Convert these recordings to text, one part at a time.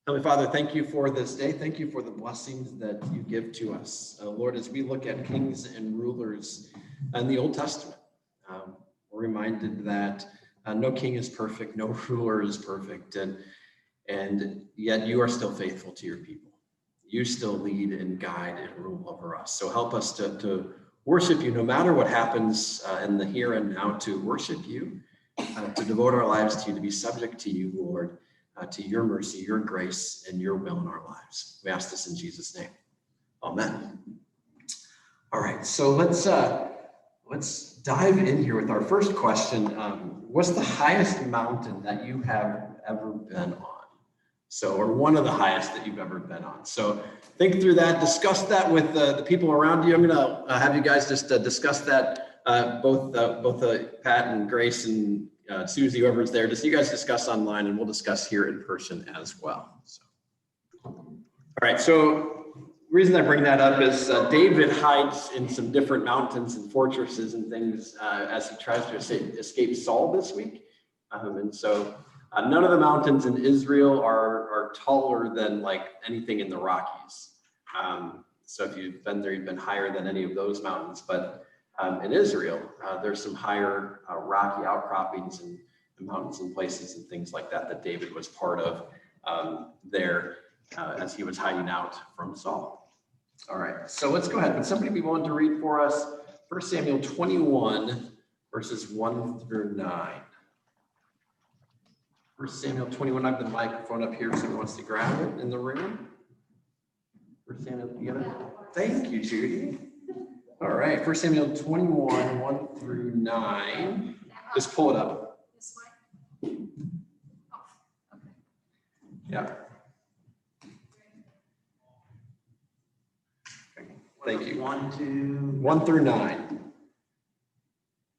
Heavenly Father, thank you for this day. Thank you for the blessings that you give to us. Lord, as we look at kings and rulers in the Old Testament, we're reminded that no king is perfect, no ruler is perfect, and yet you are still faithful to your people. You still lead and guide and rule over us. So help us to worship you no matter what happens in the here and now, to worship you, to devote our lives to you, to be subject to you, Lord, to your mercy, your grace, and your will in our lives. We ask this in Jesus' name. Amen. All right, so let's dive in here with our first question. What's the highest mountain that you have ever been on? So, or one of the highest that you've ever been on. So think through that, discuss that with the people around you. I'm gonna have you guys just discuss that, both Pat and Grace and Susie, whoever's there, just you guys discuss online, and we'll discuss here in person as well. So, all right, so the reason I bring that up is David hides in some different mountains and fortresses and things as he tries to escape Saul this week. And so none of the mountains in Israel are taller than like anything in the Rockies. So if you've been there, you've been higher than any of those mountains. But in Israel, there's some higher rocky outcroppings and mountains and places and things like that David was part of there as he was hiding out from Saul. All right, so let's go ahead. Would somebody be willing to read for us 1 Samuel 21, verses 1 through 9? 1 Samuel 21, I have the microphone up here if someone wants to grab it in the room. 1 Samuel, you got it? Thank you, Judy. All right, 1 Samuel 21, 1 through 9. Just pull it up. This way? Oh, okay. Yeah. Thank you. 1 through 9.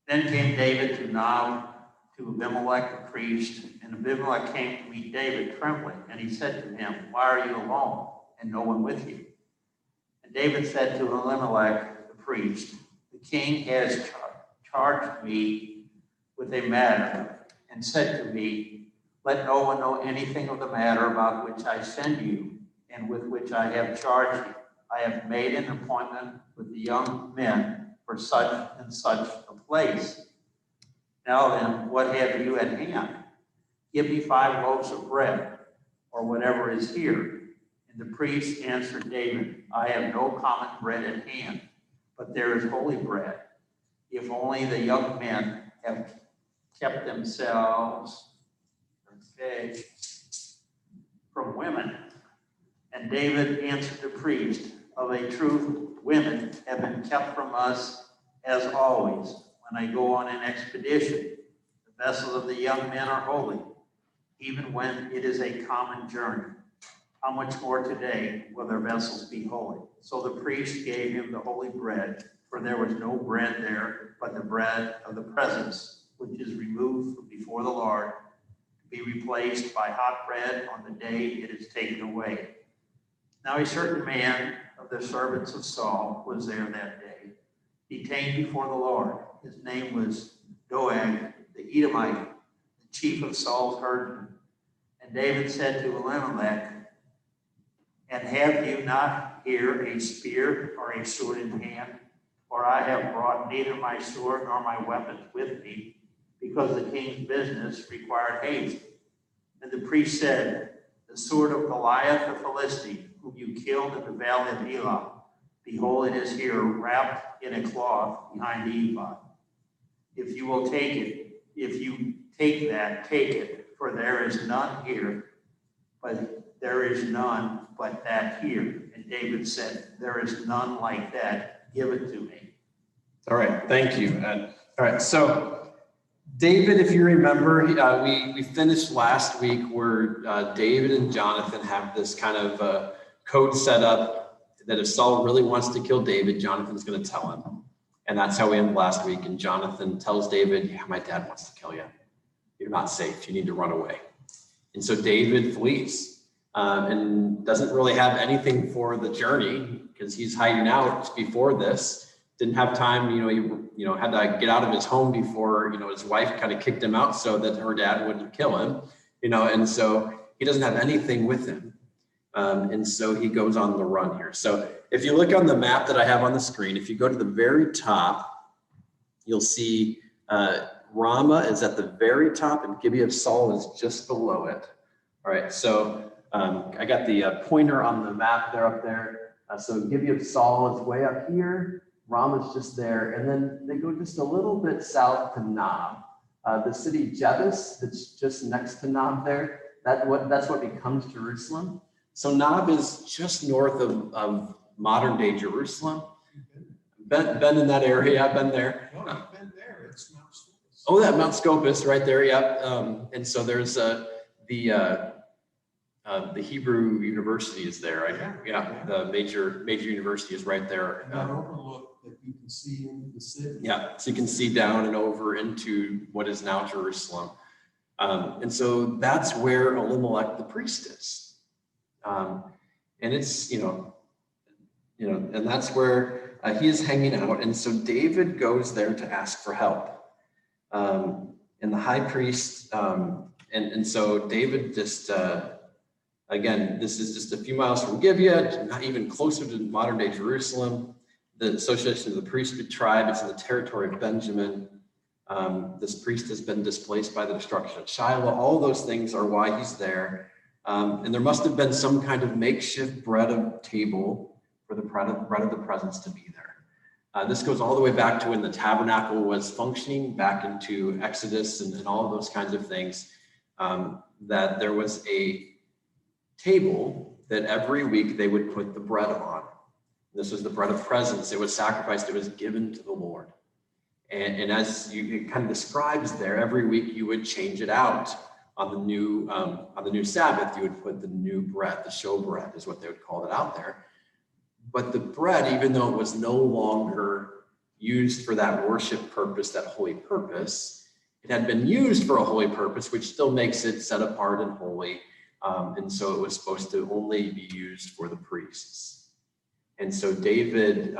Then came David to Nob, to Abimelech the priest, and Abimelech came to meet David trembling, and he said to him, "Why are you alone, and no one with you?" And David said to Abimelech the priest, "The king has charged me with a matter, and said to me, 'Let no one know anything of the matter about which I send you, and with which I have charged you. I have made an appointment with the young men for such and such a place. Now then, what have you at hand? Give me 5 loaves of bread, or whatever is here." And the priest answered David, "I have no common bread at hand, but there is holy bread. If only the young men have kept themselves from women." And David answered the priest, "Of a truth, women have been kept from us as always when I go on an expedition. The vessels of the young men are holy, even when it is a common journey. How much more today will their vessels be holy?" So the priest gave him the holy bread, for there was no bread there but the bread of the presence, which is removed from before the Lord, to be replaced by hot bread on the day it is taken away. Now a certain man of the servants of Saul was there that day, detained before the Lord. His name was Doeg the Edomite, the chief of Saul's herdmen. And David said to Elimelech, "And have you not here a spear or a sword in hand? For I have brought neither my sword nor my weapons with me, because the king's business required haste." And the priest said, "The sword of Goliath the Philistine, whom you killed in the valley of Elah, behold, it is here wrapped in a cloth behind the ephod. If you will take it, if you take that, take it, for there is none here, but there is none but that here." And David said, "There is none like that. Give it to me." All right, thank you, Ed. All right, so David, if you remember, we finished last week where David and Jonathan have this kind of code set up that if Saul really wants to kill David, Jonathan's going to tell him. And that's how we ended last week. And Jonathan tells David, "Yeah, my dad wants to kill you. You're not safe. You need to run away." And so David flees and doesn't really have anything for the journey because he's hiding out before this. Didn't have time, he had to get out of his home before, his wife kind of kicked him out so that her dad wouldn't kill him, and so he doesn't have anything with him. And so he goes on the run here. So if you look on the map that I have on the screen, if you go to the very top, you'll see Ramah is at the very top and Gibeah of Saul is just below it. All right, so I got the pointer on the map there up there. So Gibeah of Saul is way up here. Ramah's just there. And then they go just a little bit south to Nob. The city Jebus that's just next to Nob there, that's what becomes Jerusalem. So Nob is just north of modern day Jerusalem. Been in that area, I've been there. No, I've been there, it's Mount Scopus. Oh, that Mount Scopus right there, yep. And so there's the Hebrew University is there, right? Yeah, the major university is right there. And that overlook that you can see into the city. Yeah, so you can see down and over into what is now Jerusalem. And so that's where Elimelech the priest is. And it's, and that's where he is hanging out. And so David goes there to ask for help. And the high priest, and so David just, again, this is just a few miles from Gibeah, not even closer to modern day Jerusalem. The association of the priesthood tribe, it's in the territory of Benjamin. This priest has been displaced by the destruction of Shiloh. All those things are why he's there. And there must have been some kind of makeshift bread of table for the bread of the presence to be there. This goes all the way back to when the tabernacle was functioning, back into Exodus and all of those kinds of things, that there was a table that every week they would put the bread on. This was the bread of presence. It was sacrificed. It was given to the Lord. And as it kind of describes there, every week you would change it out. On the new Sabbath, you would put the new bread, the show bread is what they would call it out there. But the bread, even though it was no longer used for that worship purpose, that holy purpose, it had been used for a holy purpose, which still makes it set apart and holy. And so it was supposed to only be used for the priests. And so David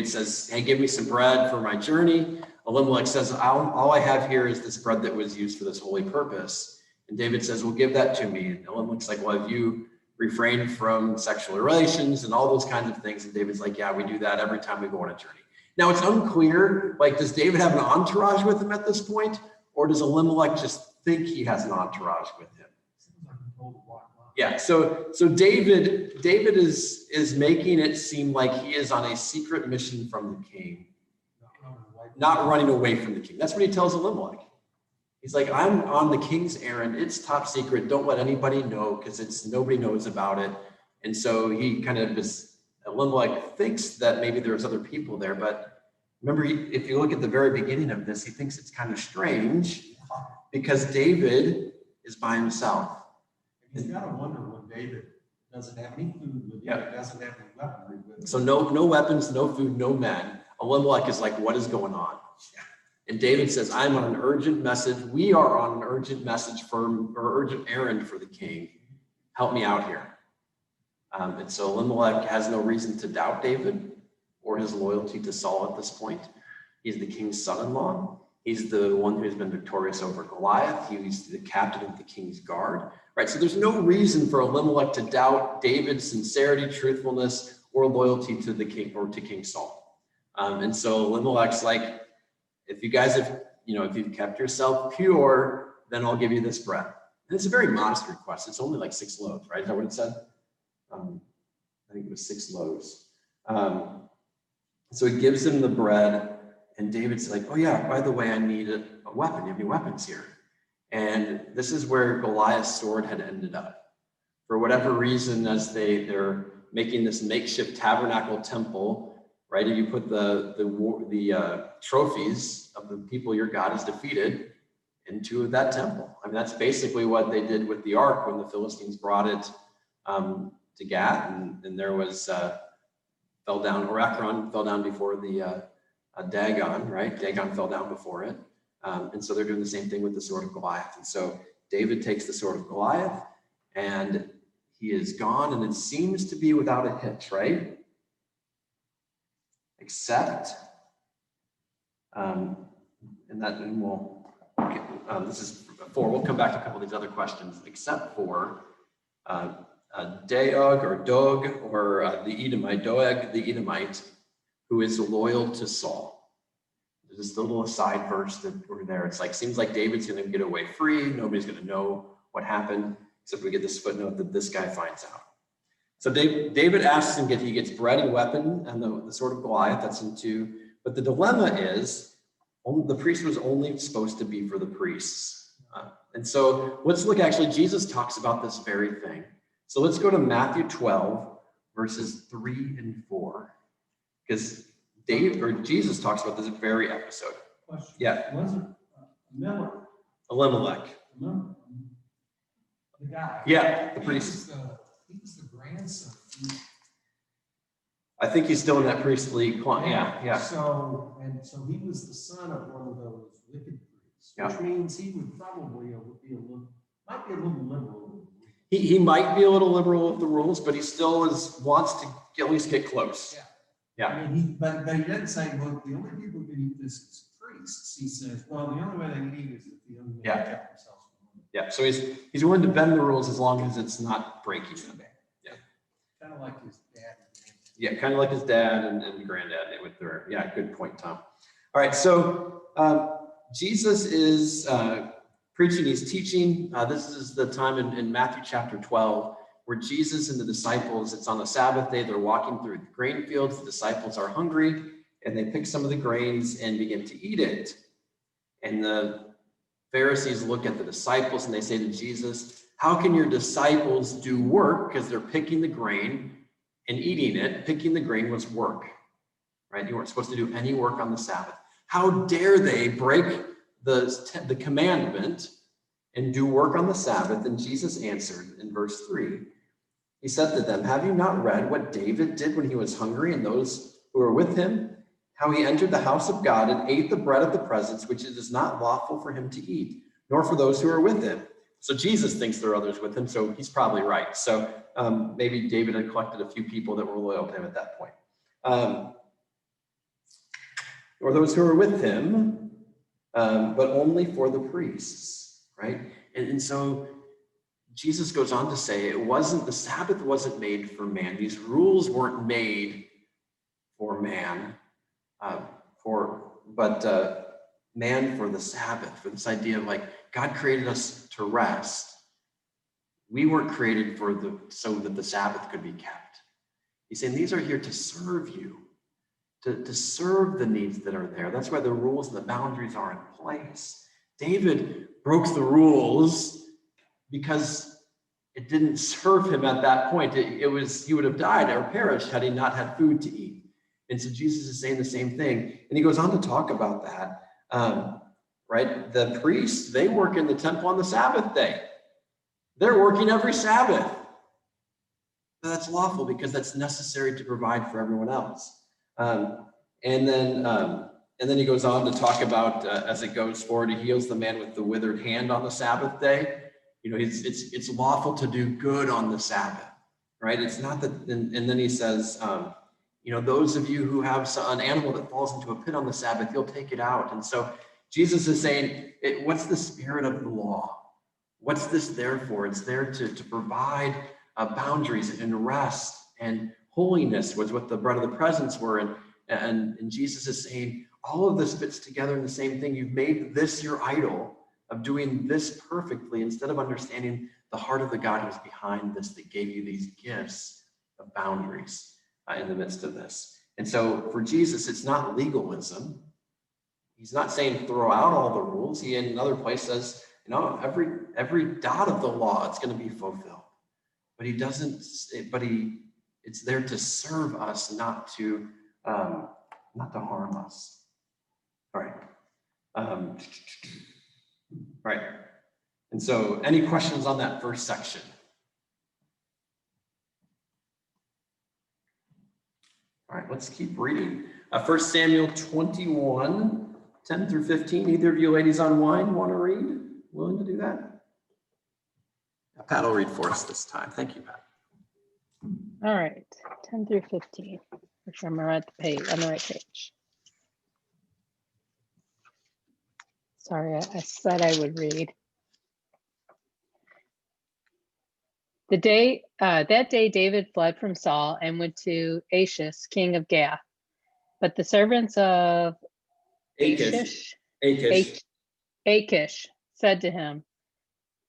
says, hey, give me some bread for my journey. Elimelech says, all I have here is this bread that was used for this holy purpose. And David says, well, give that to me. And Elimelech's like, well, have you refrained from sexual relations and all those kinds of things? And David's like, yeah, we do that every time we go on a journey. Now it's unclear, like, does David have an entourage with him at this point? Or does Elimelech just think he has an entourage with him? Yeah, so David is making it seem like he is on a secret mission from the king, not running away from the king. That's what he tells Elimelech. He's like, I'm on the king's errand. It's top secret. Don't let anybody know because nobody knows about it. And so he kind of Elimelech thinks that maybe there's other people there. But remember, if you look at the very beginning of this, he thinks it's kind of strange because David is by himself. He's got to wonder when David doesn't have any food with him, doesn't have any weaponry with him. So no weapons, no food, no men. Elimelech is like, what is going on? And David says, I'm on an urgent message. We are on an urgent message or urgent errand for the king. Help me out here. And so Elimelech has no reason to doubt David or his loyalty to Saul at this point. He's the king's son-in-law. He's the one who's been victorious over Goliath. He's the captain of the king's guard, right? So there's no reason for Elimelech to doubt David's sincerity, truthfulness, or loyalty to the king or to King Saul. And so Elimelech's like, if you guys have, if you've kept yourself pure, then I'll give you this bread. And it's a very modest request. It's only like 6 loaves, right? Is that what it said? I think it was 6 loaves. So he gives him the bread. And David's like, oh yeah, by the way, I need a weapon. You have any weapons here? And this is where Goliath's sword had ended up. For whatever reason, as they're making this makeshift tabernacle temple, right? If you put the trophies of the people your God has defeated into that temple. I mean, that's basically what they did with the ark when the Philistines brought it to Gath, and there was Orakron fell down before the Dagon, right? Dagon fell down before it. And so they're doing the same thing with the sword of Goliath. And so David takes the sword of Goliath and he is gone, and it seems to be without a hitch, right? Except, and we'll Okay, this is 4. We'll come back to a couple of these other questions, except for Doeg or Dog or the Edomite, Doeg the Edomite, who is loyal to Saul. There's this little aside verse that we're there. It's like, seems like David's going to get away free. Nobody's going to know what happened, except we get this footnote that this guy finds out. So David asks him, he gets bread and weapon and the sword of Goliath, that's in 2. But the dilemma is, the priest was only supposed to be for the priests. And so let's look, actually, Jesus talks about this very thing. So let's go to Matthew 12, verses 3 and 4. Because Jesus talks about this very episode. Question. Yeah. Was it Miller? Elimelech. Remember? The guy. Yeah, the priest. He was the grandson. I think he's still in that priestly clan. Yeah. So he was the son of one of those wicked priests, Yeah. which means he would probably might be a little liberal. He might be a little liberal with the rules, but he still wants to at least get close. Yeah. I mean, but he doesn't say, well, the only people who can eat this is priests. He says, well, the only way they can eat is if the young men Yeah. kept themselves from it. Yeah. So he's willing to bend the rules as long as it's not breaking them. Yeah. Kind of like his dad. Yeah, kind of like his dad and granddad with their, good point, Tom. All right, so Jesus is preaching, he's teaching. This is the time in Matthew chapter 12 where Jesus and the disciples, it's on the Sabbath day, they're walking through the grain fields, the disciples are hungry, and they pick some of the grains and begin to eat it. And the Pharisees look at the disciples and they say to Jesus, how can your disciples do work? Because they're picking the grain and eating it. Picking the grain was work, right? You weren't supposed to do any work on the Sabbath. How dare they break the commandment and do work on the Sabbath? And Jesus answered in verse 3. He said to them, have you not read what David did when he was hungry and those who were with him? How he entered the house of God and ate the bread of the presence, which it is not lawful for him to eat, nor for those who are with him. So Jesus thinks there are others with him, so he's probably right. So maybe David had collected a few people that were loyal to him at that point. Or those who are with him, but only for the priests, right? And so Jesus goes on to say, the Sabbath wasn't made for man. These rules weren't made for man, but man for the Sabbath, for this idea of like, God created us to rest. We weren't created so that the Sabbath could be kept. He's saying these are here to serve you, to serve the needs that are there. That's why the rules and the boundaries are in place. David broke the rules because it didn't serve him at that point. He would have died or perished had he not had food to eat. And so Jesus is saying the same thing. And he goes on to talk about that. Right? The priests, they work in the temple on the Sabbath day. They're working every Sabbath. But that's lawful because that's necessary to provide for everyone else. And then he goes on to talk about, as it goes forward, he heals the man with the withered hand on the Sabbath day. It's lawful to do good on the Sabbath, right? It's not that, and then he says, those of you who have an animal that falls into a pit on the Sabbath, you'll take it out. And so Jesus is saying, what's the spirit of the law? What's this there for? It's there to provide boundaries and rest, and holiness was what the bread of the presence were. And Jesus is saying, all of this fits together in the same thing. You've made this your idol of doing this perfectly instead of understanding the heart of the God who's behind this, that gave you these gifts of boundaries in the midst of this. And so for Jesus, it's not legalism. He's not saying throw out all the rules. He in another place says, every dot of the law, it's going to be fulfilled. But he doesn't, it's there to serve us, not to harm us. All right. Right. And so any questions on that first section? All right, let's keep reading. 1 Samuel 21, 10 through 15. Either of you ladies on wine want to read? Willing to do that? Pat will read for us this time. Thank you, Pat. All right, 10 through 15. Make sure I'm on the right page. Sorry, I said I would read. That day David fled from Saul and went to Achish, king of Gath. But the servants of Achish. Achish said to him,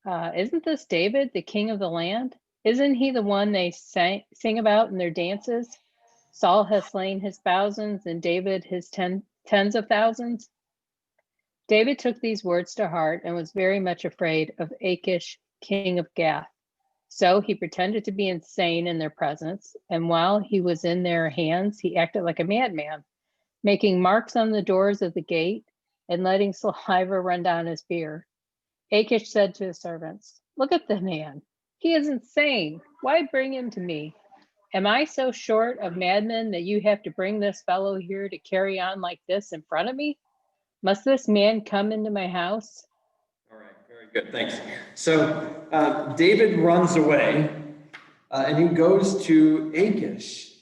isn't this David, the king of the land? Isn't he the one they sing about in their dances? Saul has slain his thousands and David his tens of thousands. David took these words to heart and was very much afraid of Achish, king of Gath. So he pretended to be insane in their presence, and while he was in their hands, he acted like a madman, making marks on the doors of the gate and letting saliva run down his beard. Achish said to his servants, look at the man. He is insane. Why bring him to me? Am I so short of madmen that you have to bring this fellow here to carry on like this in front of me? Must this man come into my house? All right, very good, thanks. So David runs away and he goes to Achish,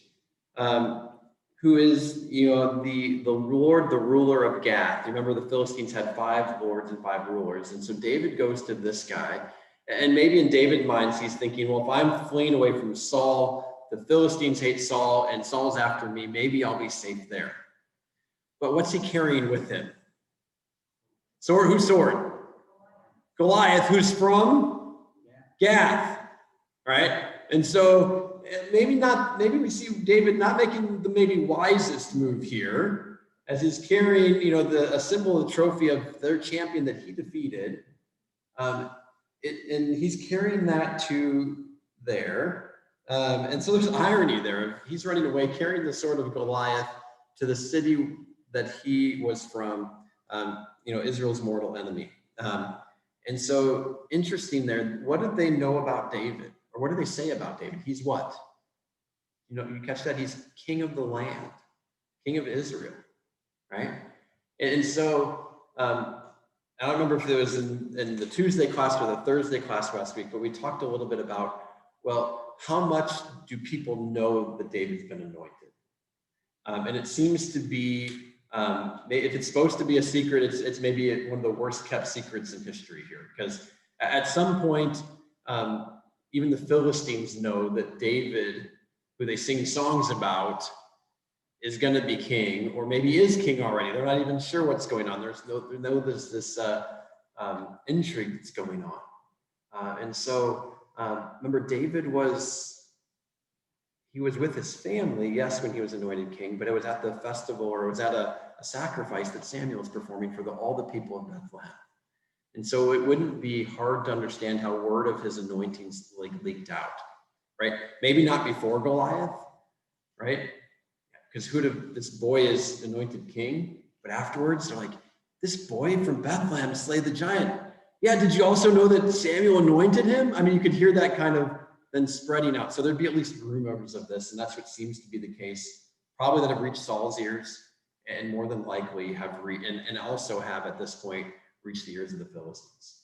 who is, the Lord, the ruler of Gath. You remember the Philistines had 5 lords and 5 rulers. And so David goes to this guy. And maybe in David's mind, he's thinking, well, if I'm fleeing away from Saul, the Philistines hate Saul and Saul's after me, maybe I'll be safe there. But what's he carrying with him? Sword, whose sword? Goliath, who's from Gath, right? And so maybe we see David not making the maybe wisest move here, as he's carrying, a symbol, the trophy of their champion that he defeated. And he's carrying that to there. And so there's irony there. He's running away, carrying the sword of Goliath to the city that he was from, Israel's mortal enemy. And so interesting there, what did they know about David? Or what do they say about David? He's what? You catch that? He's king of the land, king of Israel, right? And so I don't remember if it was in the Tuesday class or the Thursday class last week, but we talked a little bit about, well, how much do people know that David's been anointed? And it seems to be, if it's supposed to be a secret, it's maybe one of the worst kept secrets in history here, because at some point, even the Philistines know that David, who they sing songs about, is going to be king, or maybe is king already. They're not even sure what's going on. There's this intrigue that's going on. And so remember, David was with his family, yes, when he was anointed king, but it was at the festival, or it was at a sacrifice that Samuel was performing for all the people of Bethlehem. And so it wouldn't be hard to understand how word of his anointings leaked out, right? Maybe not before Goliath, right? Because this boy is anointed king, but afterwards they're like, this boy from Bethlehem slayed the giant. Yeah, did you also know that Samuel anointed him? I mean, you could hear that kind of then spreading out. So there'd be at least rumors of this, and that's what seems to be the case, probably that have reached Saul's ears, and more than likely have and also have at this point reached the ears of the Philistines.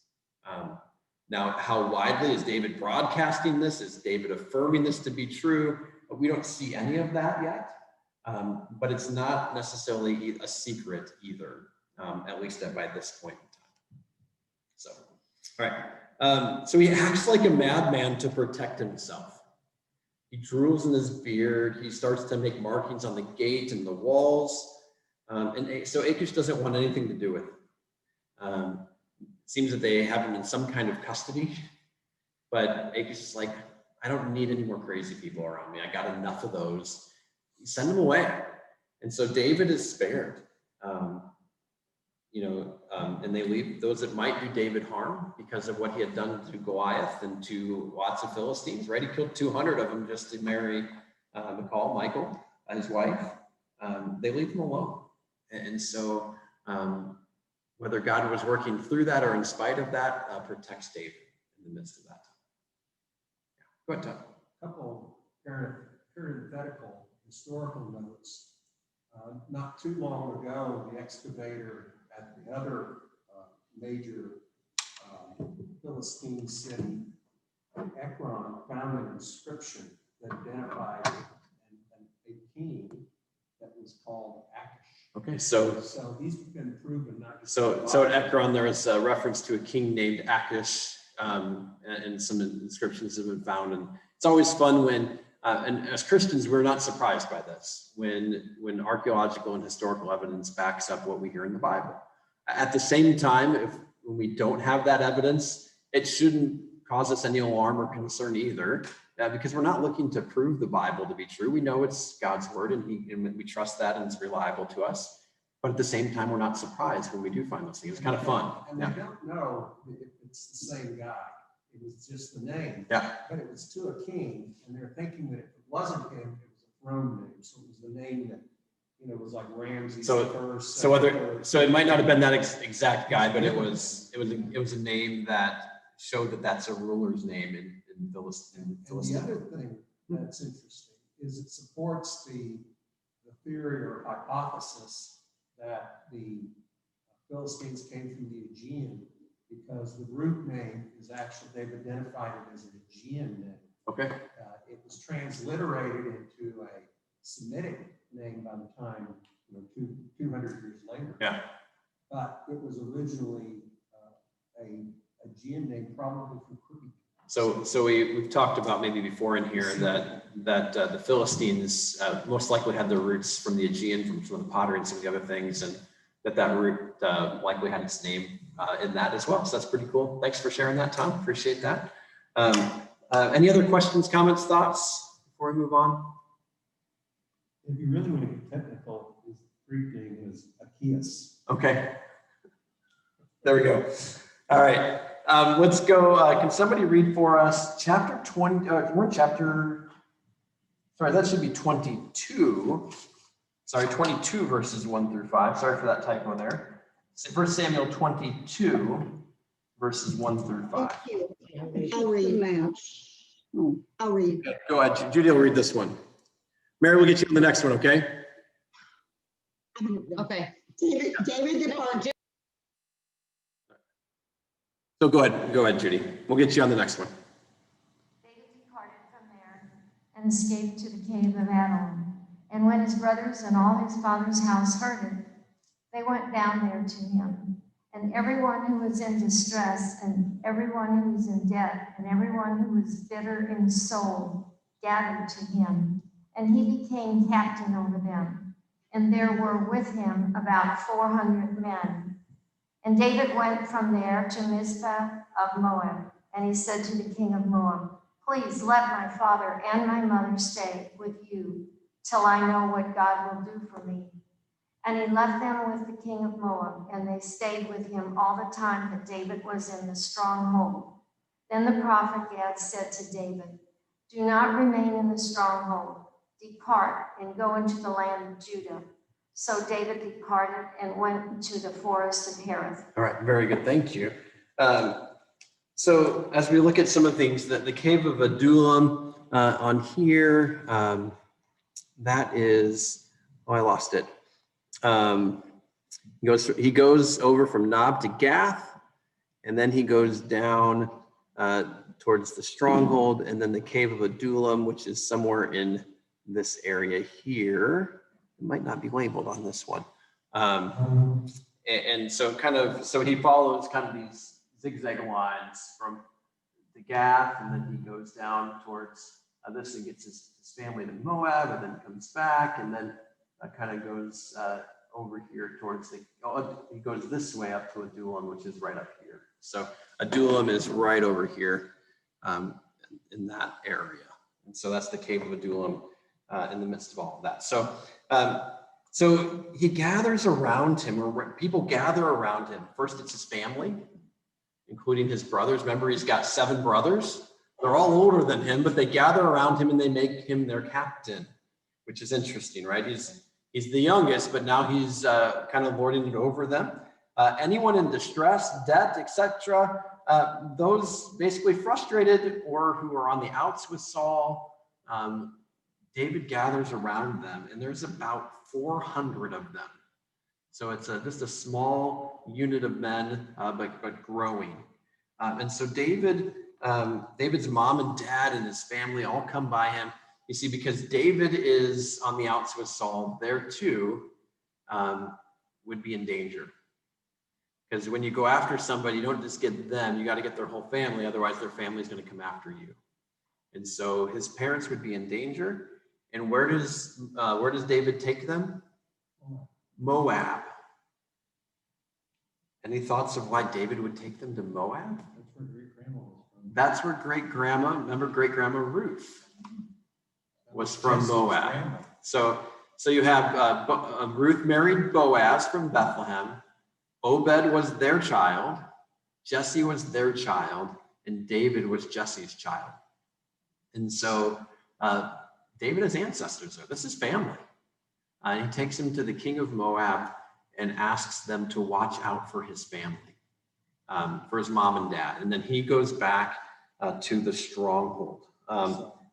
Now, how widely is David broadcasting this? Is David affirming this to be true? We don't see any of that yet, but it's not necessarily a secret either, at least by this point in time. So, all right. So he acts like a madman to protect himself. He drools in his beard. He starts to make markings on the gate and the walls. And so Achish doesn't want anything to do with it. It seems that they have him in some kind of custody, but Achish is like, I don't need any more crazy people around me. I got enough of those. Send them away. And so David is spared. And they leave those that might do David harm because of what he had done to Goliath and to lots of Philistines, right? He killed 200 of them just to marry Michal, his wife. They leave him alone. And so whether God was working through that or in spite of that, protects David in the midst of that time. Go ahead, Tom. A couple parenthetical historical notes. Not too long ago, the excavator at the other major Philistine city, Ekron, found an inscription that identified a king that was called Achish. Okay, so So these have been proven not just So at Ekron, there is a reference to a king named Achish, and some inscriptions have been found. And it's always fun when, and as Christians, we're not surprised by this, when archaeological and historical evidence backs up what we hear in the Bible. At the same time, when we don't have that evidence, it shouldn't cause us any alarm or concern either, because we're not looking to prove the Bible to be true. We know it's God's word, and we trust that, and it's reliable to us. But at the same time, we're not surprised when we do find those things. It's kind of fun. And Yeah. we don't know if it's the same guy. It was just the name. Yeah. But it was to a king, and they're thinking that if it wasn't him, it was a throne name. So it was the name that, was like Ramses So- the first. So second, so it might not have been that exact guy, but it was a name that showed that that's a ruler's name in And the Philistia. other thing that's interesting is it supports the theory or hypothesis that the Philistines came from the Aegean, because the root name is actually, they've identified it as an Aegean name. Okay. It was transliterated into a Semitic name by the time, 200 years later. Yeah. But it was originally a Aegean name, probably from Crete. So we've talked about maybe before in here that the Philistines most likely had their roots from the Aegean, from some of the pottery and some of the other things, and that root likely had its name in that as well. So that's pretty cool. Thanks for sharing that, Tom. Appreciate that. Any other questions, comments, thoughts before we move on? If you really want to get technical, his Greek name is Achaeus. Okay. There we go. All right. Let's go. Can somebody read for us chapter 20? We're in chapter. Sorry, that should be 22. Sorry, 22 verses 1 through 5. Sorry for that typo there. 1 Samuel 22 verses 1 through 5. Thank you. I'll read that. I'll read. Go ahead. Judy will read this one. Mary will get you on the next one, okay? Okay. David departed. So go ahead, Judy. We'll get you on the next one. David departed from there and escaped to the cave of Adullam. And when his brothers and all his father's house heard it, they went down there to him. And everyone who was in distress, and everyone who was in debt, and everyone who was bitter in soul gathered to him. And he became captain over them. And there were with him about 400 men. And David went from there to Mizpah of Moab. And he said to the king of Moab, "Please let my father and my mother stay with you till I know what God will do for me." And he left them with the king of Moab, and they stayed with him all the time that David was in the stronghold. Then the prophet Gad said to David, "Do not remain in the stronghold. Depart and go into the land of Judah." So David departed and went into the forest of Hereth. All right, very good. Thank you. So as we look at some of the things, the cave of Adullam on here, that is, I lost it. He goes over from Nob to Gath, and then he goes down towards the stronghold, and then the cave of Adullam, which is somewhere in this area here. It might not be labeled on this one. And so he follows kind of these zigzag lines from the Gath, and then he goes down towards this and gets his family to Moab, and then comes back, and then kind of goes over here towards he goes this way up to Adullam, which is right up here. So Adullam is right over here in that area. And so that's the cave of Adullam in the midst of all of that. So he gathers around him, or people gather around him. First, it's his family, including his brothers. Remember, he's got 7 brothers. They're all older than him, but they gather around him and they make him their captain, which is interesting, right? He's the youngest, but now he's kind of lording it over them. Anyone in distress, debt, etc., those basically frustrated or who are on the outs with Saul, David gathers around them, and there's about 400 of them. So it's just a small unit of men, but growing. And so David's mom and dad and his family all come by him. You see, because David is on the outs with Saul, there too would be in danger. Because when you go after somebody, you don't just get them, you got to get their whole family. Otherwise, their family is going to come after you. And so his parents would be in danger. And where does David take them? Moab. Any thoughts of why David would take them to Moab? That's where great grandma was from. That's where remember great grandma Ruth was from Jesse's Moab. grandma. So you have Ruth married Boaz from Bethlehem. Obed was their child. Jesse was their child. And David was Jesse's child. And so David has ancestors there. This is family. He takes him to the king of Moab and asks them to watch out for his family, for his mom and dad. And then he goes back to the stronghold,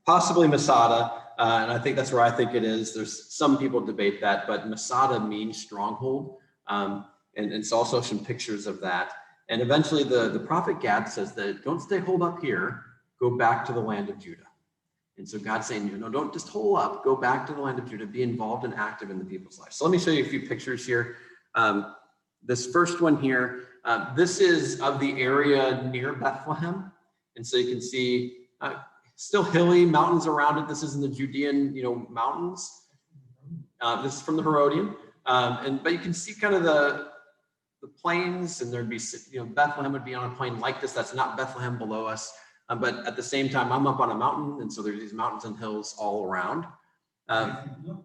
possibly Masada. And I think that's where I think it is. There's some people debate that, but Masada means stronghold. And it's also some pictures of that. And eventually the prophet Gad says that don't stay holed up here, go back to the land of Judah. And so God's saying, no, don't just hole up, go back to the land of Judah, be involved and active in the people's lives. So let me show you a few pictures here. This first one here, this is of the area near Bethlehem. And so you can see still hilly, mountains around it. This is in the Judean, mountains. This is from the Herodian. But you can see kind of the plains, and there'd be, Bethlehem would be on a plain like this. That's not Bethlehem below us. But at the same time, I'm up on a mountain, and so there's these mountains and hills all around. If you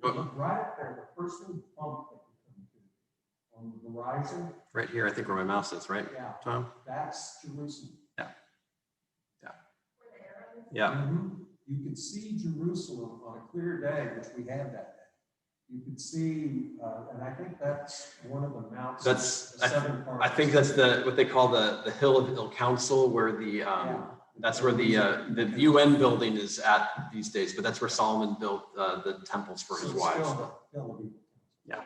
look right up there, the first little bump that you come to on the horizon. Right here, I think where my mouse is, right, Yeah, Tom? that's Jerusalem. Yeah. Mhm. You can see Jerusalem on a clear day, which we had that day. You can see, and I think that's one of the mountains. The southern part. I think that's what they call the Hill of Ill Counsel, where that's where the UN building is at these days. But that's where Solomon built the temples for his So it's wives. still the Hill of Evil. Yeah.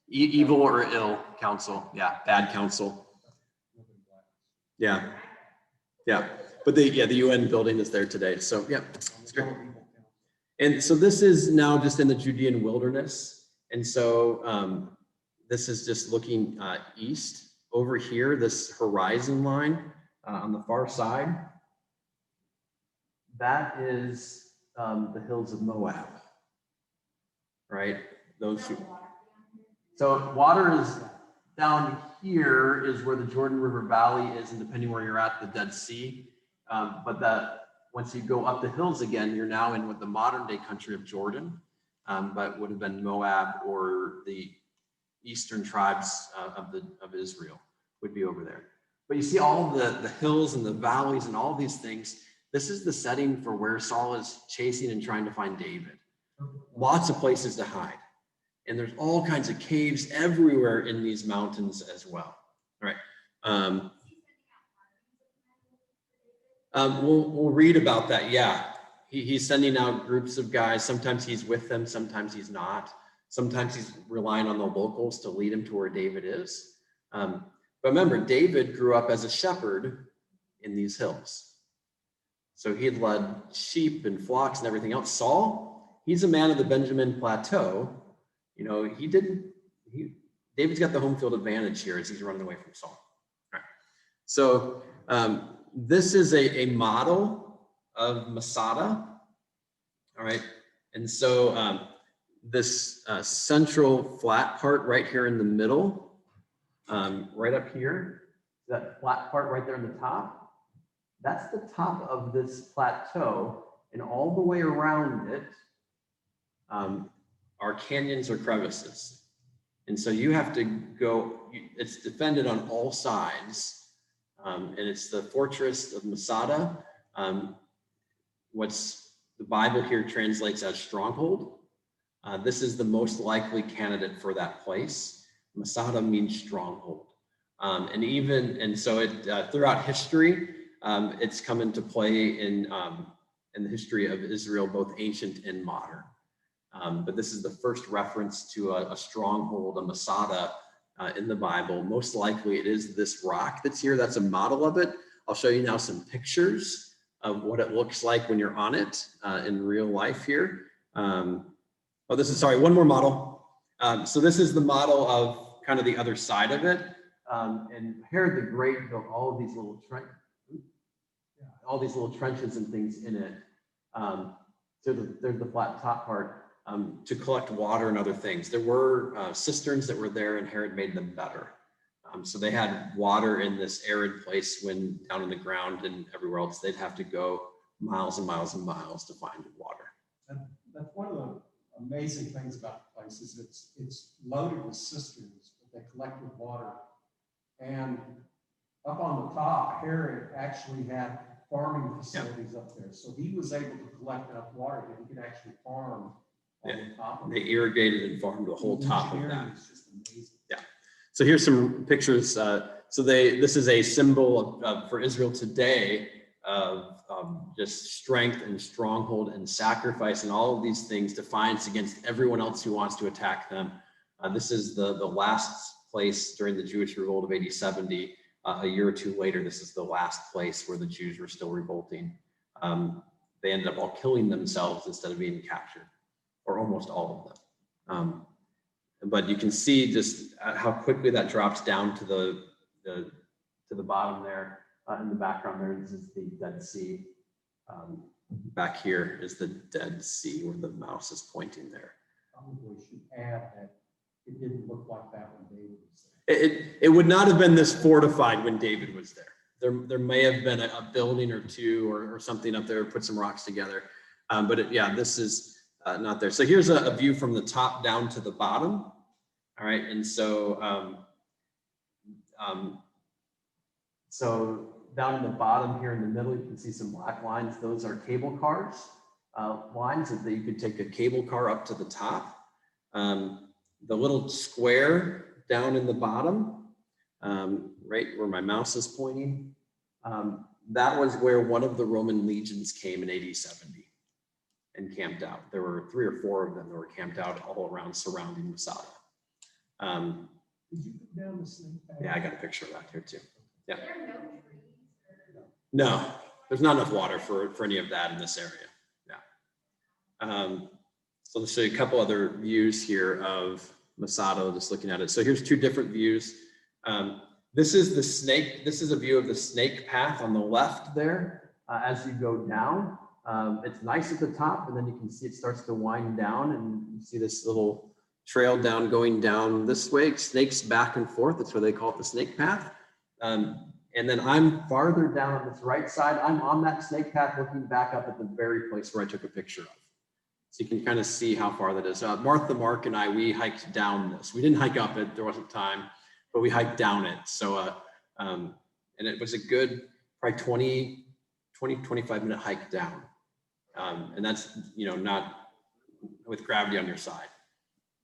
Evil or ill counsel. Yeah, bad counsel. Yeah. Yeah. But the UN building is there today. So yeah, it's great. And so this is now just in the Judean wilderness. And so this is just looking east over here, this horizon line on the far side. That is the hills of Moab, right? So water is down here is where the Jordan River Valley is, and depending where you're at, the Dead Sea. But once you go up the hills again, you're now in what the modern day country of Jordan, but would have been Moab, or the eastern tribes of Israel would be over there. But you see all the hills and the valleys and all these things. This is the setting for where Saul is chasing and trying to find David. Lots of places to hide. And there's all kinds of caves everywhere in these mountains as well. All right. We'll read about that. Yeah, he's sending out groups of guys. Sometimes he's with them, sometimes he's not. Sometimes he's relying on the locals to lead him to where David is. But remember, David grew up as a shepherd in these hills. So he had led sheep and flocks and everything else. Saul, he's a man of the Benjamin Plateau. David's got the home field advantage here as he's running away from Saul. All right. So this is a model of Masada. All right. And so this central flat part right here in the middle, right up here, that flat part right there in the top, that's the top of this plateau, and all the way around it are canyons or crevices. And so you have to go, it's defended on all sides. And it's the fortress of Masada. What's the Bible here translates as stronghold. This is the most likely candidate for that place. Masada means stronghold. And so throughout history, it's come into play in the history of Israel, both ancient and modern. But this is the first reference to a stronghold, a Masada, in the Bible. Most likely it is this rock that's here. That's a model of it. I'll show you now some pictures of what it looks like when you're on it in real life here. One more model. So this is the model of kind of the other side of it. And Herod the Great built all of these little trenches and things in it. So there's the flat top part to collect water and other things. There were cisterns that were there, and Herod made them better. So they had water in this arid place when down in the ground, and everywhere else they'd have to go miles and miles and miles to find water. And that's one of the amazing things about the place is it's loaded with cisterns that they collected water. And up on the top, Herod actually had farming facilities up there. So he was able to collect enough water that he could actually farm on the top of it. They irrigated and farmed the whole top of Engineering that. is just amazing. So here's some pictures. This is a symbol for Israel today of just strength and stronghold and sacrifice and all of these things, defiance against everyone else who wants to attack them. This is the last place during the Jewish revolt of AD 70. A year or two later, this is the last place where the Jews were still revolting. They ended up all killing themselves instead of being captured, or almost all of them. But you can see just how quickly that drops down to the bottom there. In the background there, this is the Dead Sea. Back here is the Dead Sea where the mouse is pointing there. Probably should add that it didn't look like that when David was there. It would not have been this fortified when David was there. There may have been a building or two or something up there, put some rocks together. But yeah, this is not there. So here's a view from the top down to the bottom. All right, and so so down in the bottom here in the middle, you can see some black lines. Those are cable cars, lines that you could take a cable car up to the top. The little square down in the bottom, right where my mouse is pointing, that was where one of the Roman legions came in AD 70 and camped out. There were 3 or 4 of them that were camped out all around surrounding Masada. Did you put down the snake path? Yeah, I got a picture of that here too. Yeah. No, there's not enough water for any of that in this area. Yeah. So let's show you a couple other views here of Masada, just looking at it. So here's 2 different views. This is the snake. This is a view of the snake path on the left there. As you go down, it's nice at the top, and then you can see it starts to wind down, and you see this little trail down going down this way. Snakes back and forth. That's why they call it the snake path. And then I'm farther down on this right side. I'm on that snake path looking back up at the very place where I took a picture of. So you can kind of see how far that is. Martha, Mark, and I, we hiked down this. We didn't hike up it, there wasn't time, but we hiked down it. So, and it was a good, probably 25-minute hike down. And that's, not with gravity on your side.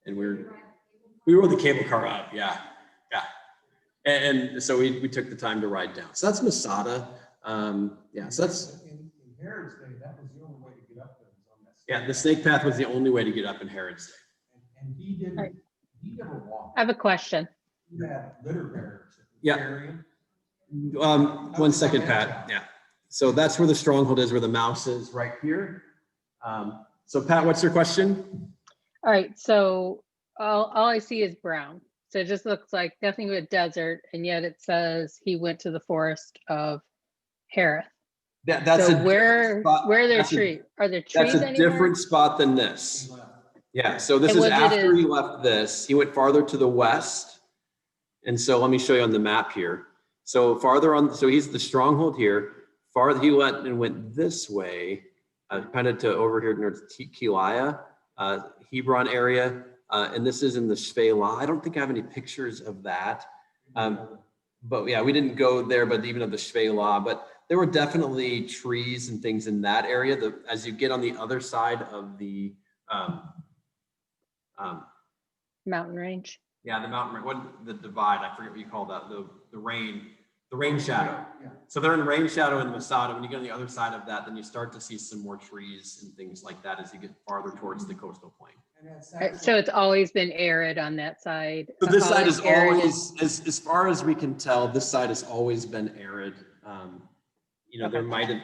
And we rode the cable car up, yeah. And so we took the time to ride down. So that's Masada. Yeah, so that's. In Herod's day, that was the only way to get up there. Was on that Yeah, the snake path was the only way to get up in Herod's day. And he didn't, Right. he never walked. I have a question. He had litter bearers. Yeah. Carry him. 1 second, Pat. Yeah. So that's where the stronghold is, where the mouse is, right here. So Pat, what's your question? All right, so all I see is brown. So it just looks like nothing but desert, and yet it says he went to the forest of Hereth. That's So a where spot. are there That's a- trees? Are there trees That's a anywhere? different spot than this. He left. Yeah, so this And is was it after a- he left this. He went farther to the west. And so let me show you on the map here. So farther on, so he's the stronghold here. Farther he went this way, kind of to over here near Keilah, Hebron area. And this is in the Shvelah. I don't think I have any pictures of that. But yeah, we didn't go there, but even of the Shvelah. But there were definitely trees and things in that area. As you get on the other side of the Mountain range. yeah, the mountain, the divide, I forget what you call that, the rain shadow. Yeah. So they're in rain shadow in Masada. When you get on the other side of that, then you start to see some more trees and things like that as you get farther towards the coastal plain. And that's All right, so it's always been arid on that side. So this side is arid. always, as far as we can tell, this side has always been arid. There Okay. might have,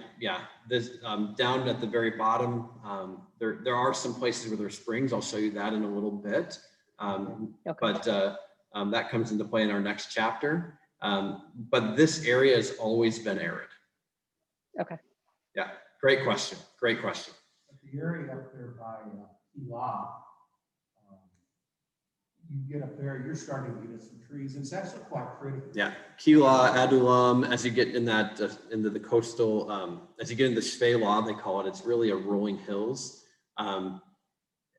this down at the very bottom, there are some places where there's springs. I'll show you that in a little bit. Okay. But That comes into play in our next chapter. But this area has always been arid. Okay. Yeah, great question. Great question. But the area up there by Elah, you get up there, you're starting to get some trees. It's actually quite pretty. Yeah, Kila, Adulam, as you get in that into the coastal, as you get into Shvela, they call it. It's really a rolling hills. I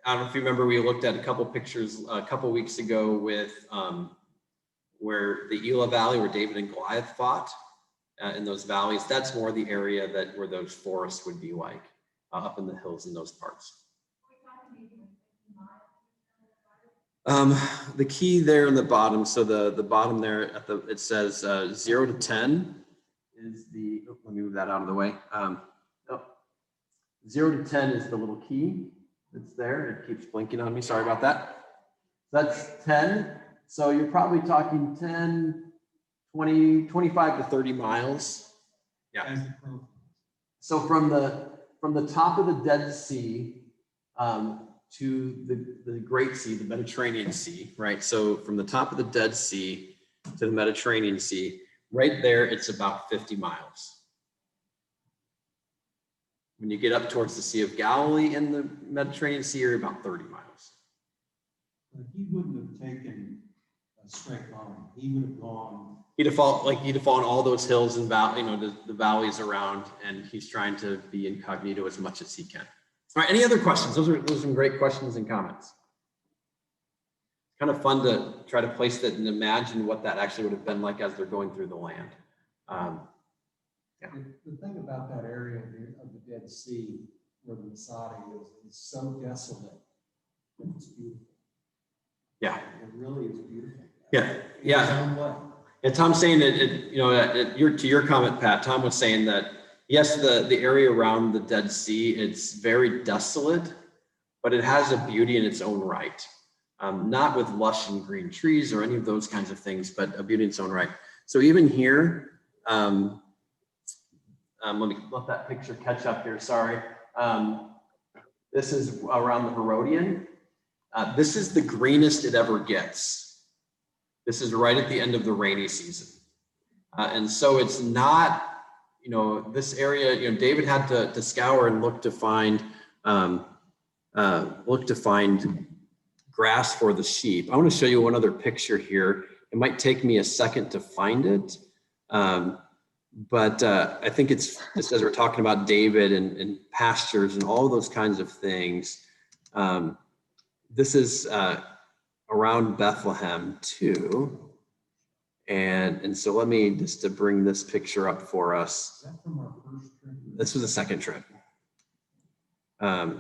don't know if you remember, we looked at a couple pictures a couple weeks ago with where the Elah Valley, where David and Goliath fought in those valleys. That's more the area that where those forests would be like up in the hills in those parts. The key there in the bottom, so the bottom there at the, it says 0 to 10 is the, oh, let me move that out of the way. 0 to 10 is the little key that's there. It keeps blinking on me, sorry about that. That's 10. So you're probably talking 10, 20, 25 to 30 miles. Yeah. So from the top of the Dead Sea to the Great Sea, the Mediterranean Sea, right? So from the top of the Dead Sea to the Mediterranean Sea, right there, it's about 50 miles. When you get up towards the Sea of Galilee in the Mediterranean Sea, you're about 30 miles. But he wouldn't have taken a straight line. He would have gone. He'd have fallen all those hills and the valleys around, and he's trying to be incognito as much as he can. All right, any other questions? Those are some great questions and comments. Kind of fun to try to place that and imagine what that actually would have been like as they're going through the land. The thing about that area of the Dead Sea where the Masada is, it's so desolate. It's beautiful. Yeah. It really is beautiful. Yeah. Yeah. And Tom's saying that to your comment, Pat, Tom was saying that yes, the area around the Dead Sea, it's very desolate, but it has a beauty in its own right. Not with lush and green trees or any of those kinds of things, but a beauty in its own right. So even here, let me let that picture catch up here, sorry. This is around the Herodian. This is the greenest it ever gets. This is right at the end of the rainy season. And so it's not, this area, David had to scour and look to find grass for the sheep. I want to show you one other picture here. It might take me a second to find it. But I think it's just as we're talking about David and pastures and all those kinds of things. This is around Bethlehem too. And so let me just to bring this picture up for us. Is that from our first trip? This was the second trip. Let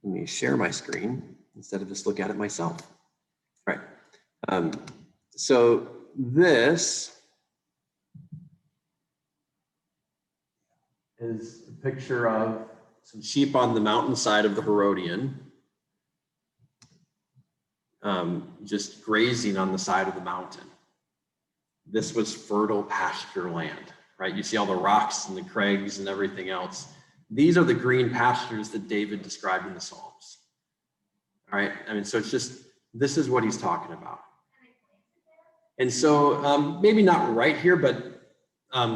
me share my screen instead of just look at it myself. All right. So this is a picture of some sheep on the mountainside of the Herodian, just grazing on the side of the mountain. This was fertile pasture land, right? You see all the rocks and the crags and everything else. These are the green pastures that David described in the Psalms. All right, I mean, so it's just, this is what he's talking about. And so maybe not right here, but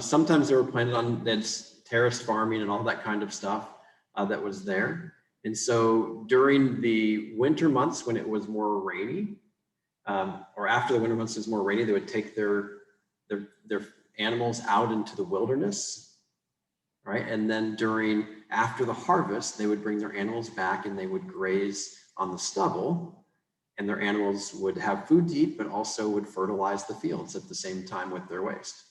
sometimes they were planted on that's terraced farming and all that kind of stuff that was there. And so during the winter months when it was more rainy, or after the winter months was more rainy, they would take their animals out into the wilderness, right? And then after the harvest, they would bring their animals back and they would graze on the stubble, and their animals would have food to eat, but also would fertilize the fields at the same time with their waste.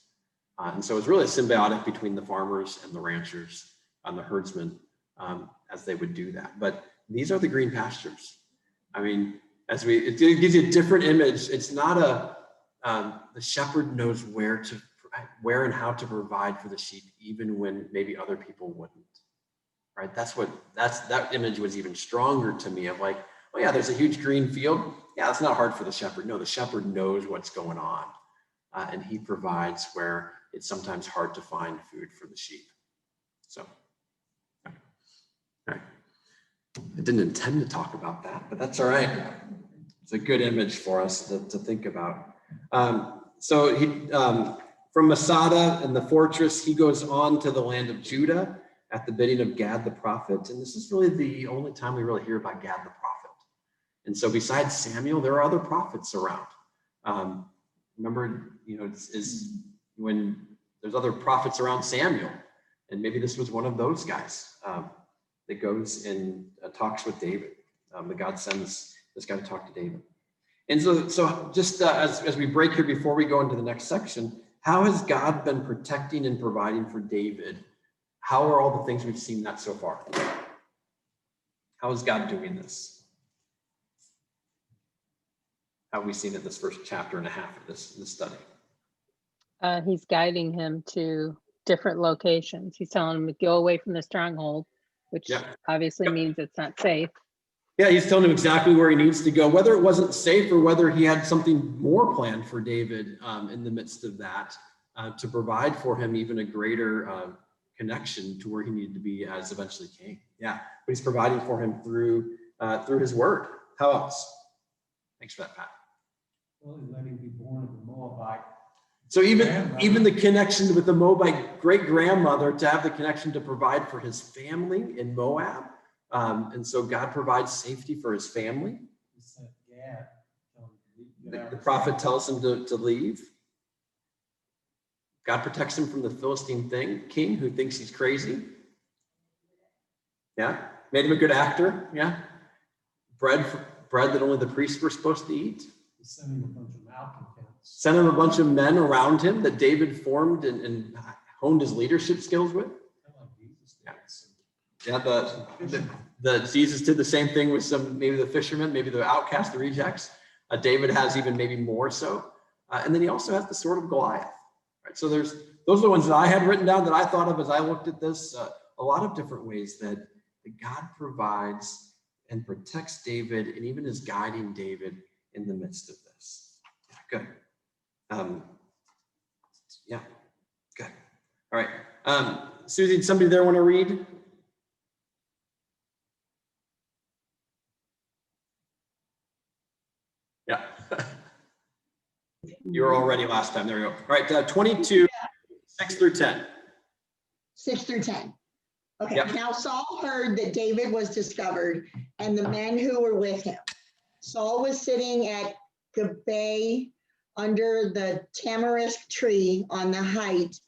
And so it's really a symbiotic between the farmers and the ranchers and the herdsmen as they would do that. But these are the green pastures. I mean, it gives you a different image. It's not the shepherd knows where and how to provide for the sheep, even when maybe other people wouldn't, right? That image was even stronger to me of like, oh yeah, there's a huge green field. Yeah, it's not hard for the shepherd. No, the shepherd knows what's going on. And he provides where it's sometimes hard to find food for the sheep. So, all right. I didn't intend to talk about that, but that's all right. It's a good image for us to think about. So he, from Masada and the fortress, he goes on to the land of Judah at the bidding of Gad the prophet. And this is really the only time we really hear about Gad the prophet. And so besides Samuel, there are other prophets around. Remember, is when there's other prophets around Samuel, and maybe this was one of those guys that goes and talks with David. That God sends this guy to talk to David. And so just as we break here before we go into the next section, how has God been protecting and providing for David? How are all the things we've seen that so far? How is God doing this? How have we seen it this first chapter and a half of this study? He's guiding him to different locations. He's telling him to go away from the stronghold, which obviously means it's not safe. Yeah, he's telling him exactly where he needs to go, whether it wasn't safe or whether he had something more planned for David in the midst of that to provide for him even a greater connection to where he needed to be as eventually king. Yeah, but he's providing for him through his word. How else? Thanks for that, Pat. Well, he let him be born of a Moabite. So even the connection with the Moabite great-grandmother, to have the connection to provide for his family in Moab. And so God provides safety for his family. He sent Gad. The prophet tells him to leave. God protects him from the Philistine king who thinks he's crazy. Yeah, made him a good actor. Yeah, bread that only the priests were supposed to eat. He sent him a bunch of malcontents. Sent him a bunch of men around him that David formed and honed his leadership skills with. Yeah, the Jesus did the same thing with maybe the fishermen, maybe the outcasts, the rejects. David has even maybe more so. And then he also has the sword of Goliath. Right? So those are the ones that I had written down that I thought of as I looked at this. A lot of different ways that God provides and protects David and even is guiding David in the midst of this. Yeah, good. Yeah, good. All right. Susie, somebody there want to read? Yeah. You were all ready last time. There we go. All right, 22, 6 through 10. 6 through 10. Okay, Yep. Now Saul heard that David was discovered and the men who were with him. Saul was sitting at Gibeah under the tamarisk tree on the height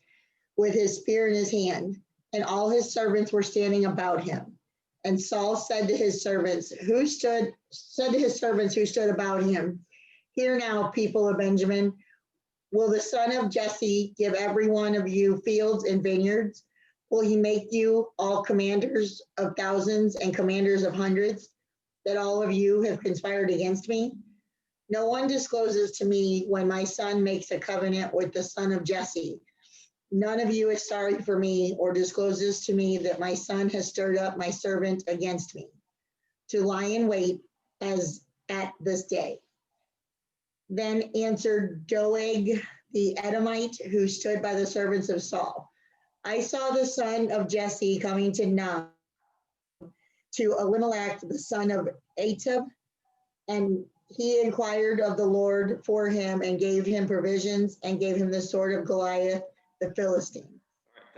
with his spear in his hand, and all his servants were standing about him. And Saul said to his servants who stood about him, "Hear now, people of Benjamin, will the son of Jesse give every one of you fields and vineyards? Will he make you all commanders of thousands and commanders of hundreds, that all of you have conspired against me? No one discloses to me when my son makes a covenant with the son of Jesse. None of you is sorry for me or discloses to me that my son has stirred up my servant against me, to lie in wait as at this day." Then answered Doeg the Edomite, who stood by the servants of Saul, "I saw the son of Jesse coming to Nob, to Elimelech, the son of Ahitub, and he inquired of the Lord for him and gave him provisions and gave him the sword of Goliath, the Philistine."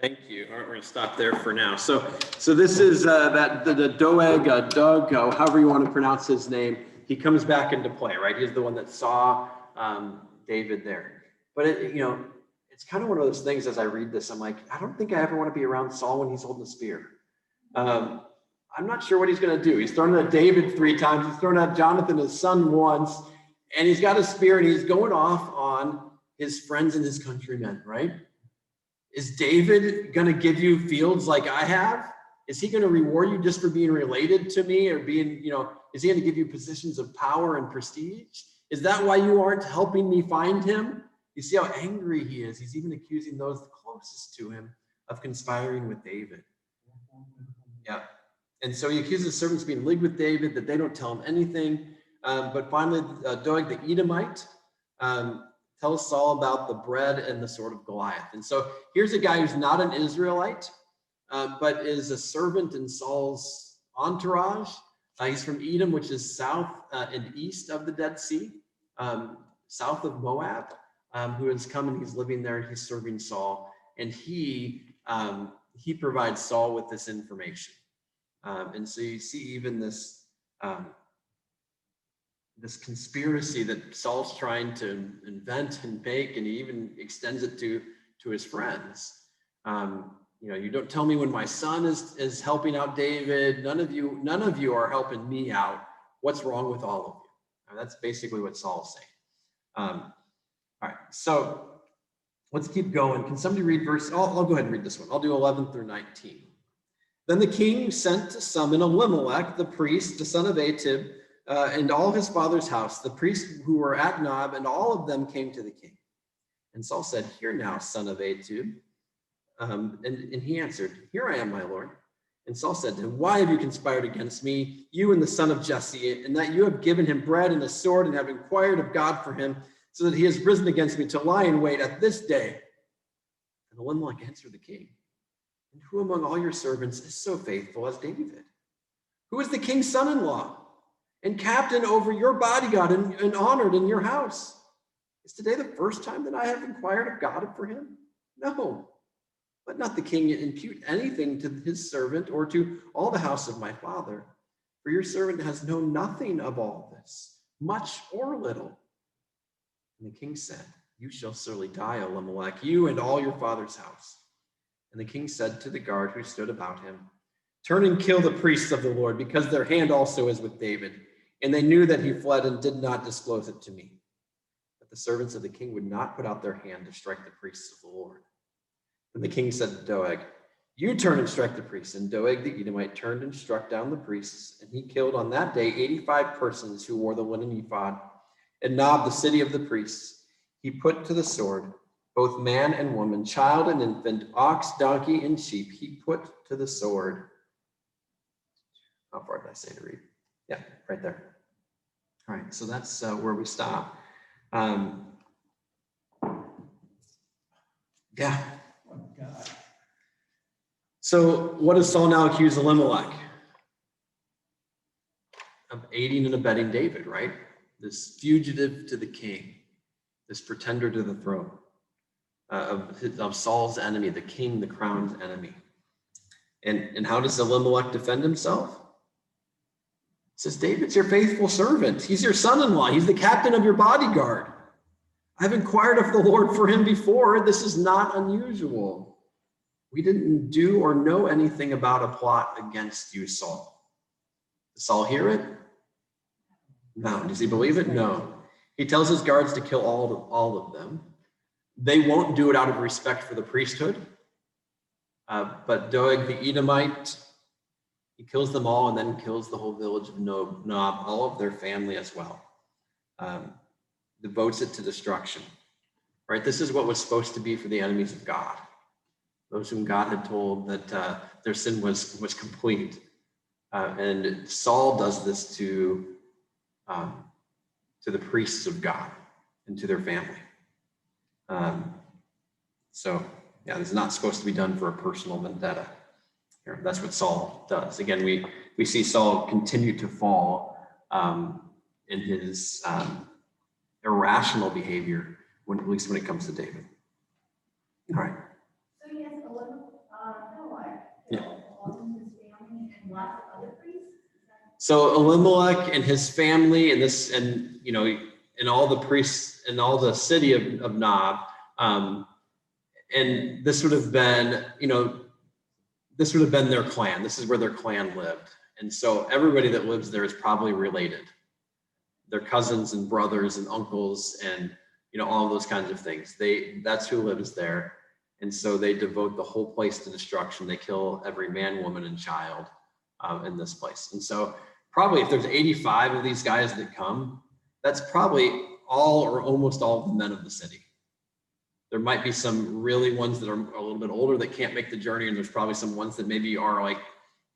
Thank you. All right, we're going to stop there for now. So this is the Doeg, Doug, however you want to pronounce his name. He comes back into play, right? He's the one that saw David there. But it's kind of one of those things. As I read this, I'm like, I don't think I ever want to be around Saul when he's holding a spear. I'm not sure what he's going to do. He's thrown at David 3 times. He's thrown at Jonathan, his son, once, and he's got a spear and he's going off on his friends and his countrymen, right? Is David going to give you fields like I have? Is he going to reward you just for being related to me or being, is he going to give you positions of power and prestige? Is that why you aren't helping me find him? You see how angry he is. He's even accusing those closest to him of conspiring with David. Yeah. And so he accuses his servants of being in league with David, that they don't tell him anything. But finally, Doeg the Edomite tells Saul about the bread and the sword of Goliath. And so here's a guy who's not an Israelite, but is a servant in Saul's entourage. He's from Edom, which is south and east of the Dead Sea, south of Moab, who has come and he's living there. He's serving Saul, and he provides Saul with this information. And so you see even this this conspiracy that Saul's trying to invent and make, and he even extends it to his friends. You don't tell me when my son is helping out David. None of you are helping me out. What's wrong with all of you? And that's basically what Saul's saying. All right, so let's keep going. Can somebody read verse? I'll go ahead and read this one. I'll do 11 through 19. Then the king sent to summon Elimelech, the priest, the son of Atib, and all his father's house, the priests who were at Nob, and all of them came to the king. And Saul said, "Hear now, son of Atub." And he answered, "Here I am, my lord." And Saul said to him, "Why have you conspired against me, you and the son of Jesse, and that you have given him bread and a sword and have inquired of God for him, so that he has risen against me to lie in wait at this day?" And Elimelech answered the king, "And who among all your servants is so faithful as David? Who is the king's son-in-law and captain over your bodyguard and honored in your house? Is today the first time that I have inquired of God for him? No. Let not the king impute anything to his servant or to all the house of my father, for your servant has known nothing of all this, much or little." And the king said, "You shall surely die, Elimelech, you and all your father's house." And the king said to the guard who stood about him, "Turn and kill the priests of the Lord, because their hand also is with David." And they knew that he fled and did not disclose it to me. But the servants of the king would not put out their hand to strike the priests of the Lord. And the king said to Doeg, "You turn and strike the priests." And Doeg the Edomite turned and struck down the priests, and he killed on that day 85 persons who wore the linen ephod. And Nob, the city of the priests, he put to the sword, both man and woman, child and infant, ox, donkey, and sheep, he put to the sword. How far did I say to read? Yeah, right there. All right, so that's where we stop. Yeah. Oh, God. So what does Saul now accuse Elimelech? Of aiding and abetting David, right? This fugitive to the king, this pretender to the throne, of Saul's enemy, the king, the crown's enemy. And how does Elimelech defend himself? He says, "David's your faithful servant. He's your son-in-law. He's the captain of your bodyguard. I've inquired of the Lord for him before. This is not unusual. We didn't do or know anything about a plot against you, Saul." Does Saul hear it? No. Does he believe it? No. He tells his guards to kill all of them. They won't do it out of respect for the priesthood. But Doeg the Edomite, he kills them all and then kills the whole village of Nob, all of their family as well. Devotes it to destruction. Right? This is what was supposed to be for the enemies of God. Those whom God had told that their sin was complete. And Saul does this to the priests of God and to their family. So yeah, this is not supposed to be done for a personal vendetta. That's what Saul does. Again, we see Saul continue to fall in his irrational behavior, at least when it comes to David. All right. So he has Elimelech, Yeah. along with his family and lots of other priests? So Elimelech and his family and all the priests and all the city of Nob, and this would have been, their clan. This is where their clan lived. And so everybody that lives there is probably related. Their cousins and brothers and uncles and, all of those kinds of things. That's who lives there. And so they devote the whole place to destruction. They kill every man, woman, and child in this place. And so probably if there's 85 of these guys that come, that's probably all or almost all of the men of the city. There might be some really ones that are a little bit older that can't make the journey. And there's probably some ones that maybe are like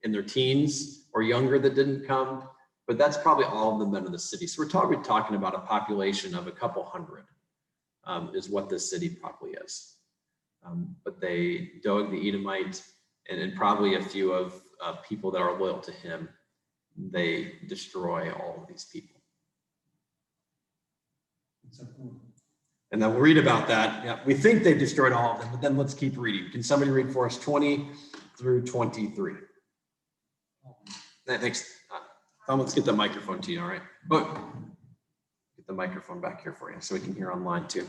in their teens or younger that didn't come, but that's probably all of the men of the city. So we're talking about a population of a couple hundred is what this city probably is. But Doeg the Edomite and probably a few of people that are loyal to him, they destroy all of these people. And then we'll read about that. Yeah, we think they've destroyed all of them, but then let's keep reading. Can somebody read for us 20 through 23? Thanks. Tom, let's get the microphone to you, all right? Oh, get the microphone back here for you so we can hear online too.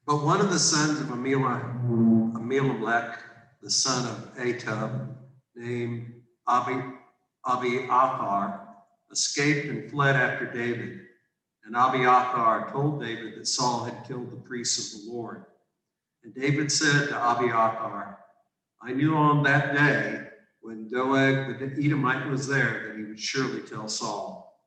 But one of the sons of Ahimelech, the son of Ahitub, named Abiathar, escaped and fled after David. And Abiathar told David that Saul had killed the priests of the Lord. And David said to Abiathar, I knew on that day when Doeg the Edomite was there that he would surely tell Saul,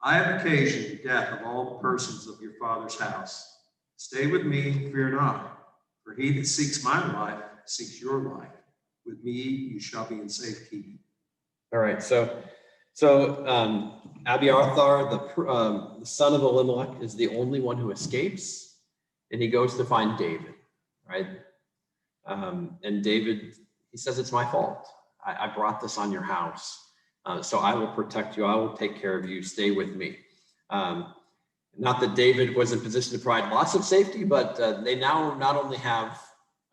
I have occasioned the death of all the persons of your father's house. Stay with me, fear not, for he that seeks my life seeks your life. With me you shall be in safekeeping. All right, so Abiathar, the son of Elimelech, is the only one who escapes, and he goes to find David, right? And David, he says, it's my fault. I brought this on your house, so I will protect you. I will take care of you. Stay with me. Not that David was in position to provide lots of safety, but they now not only have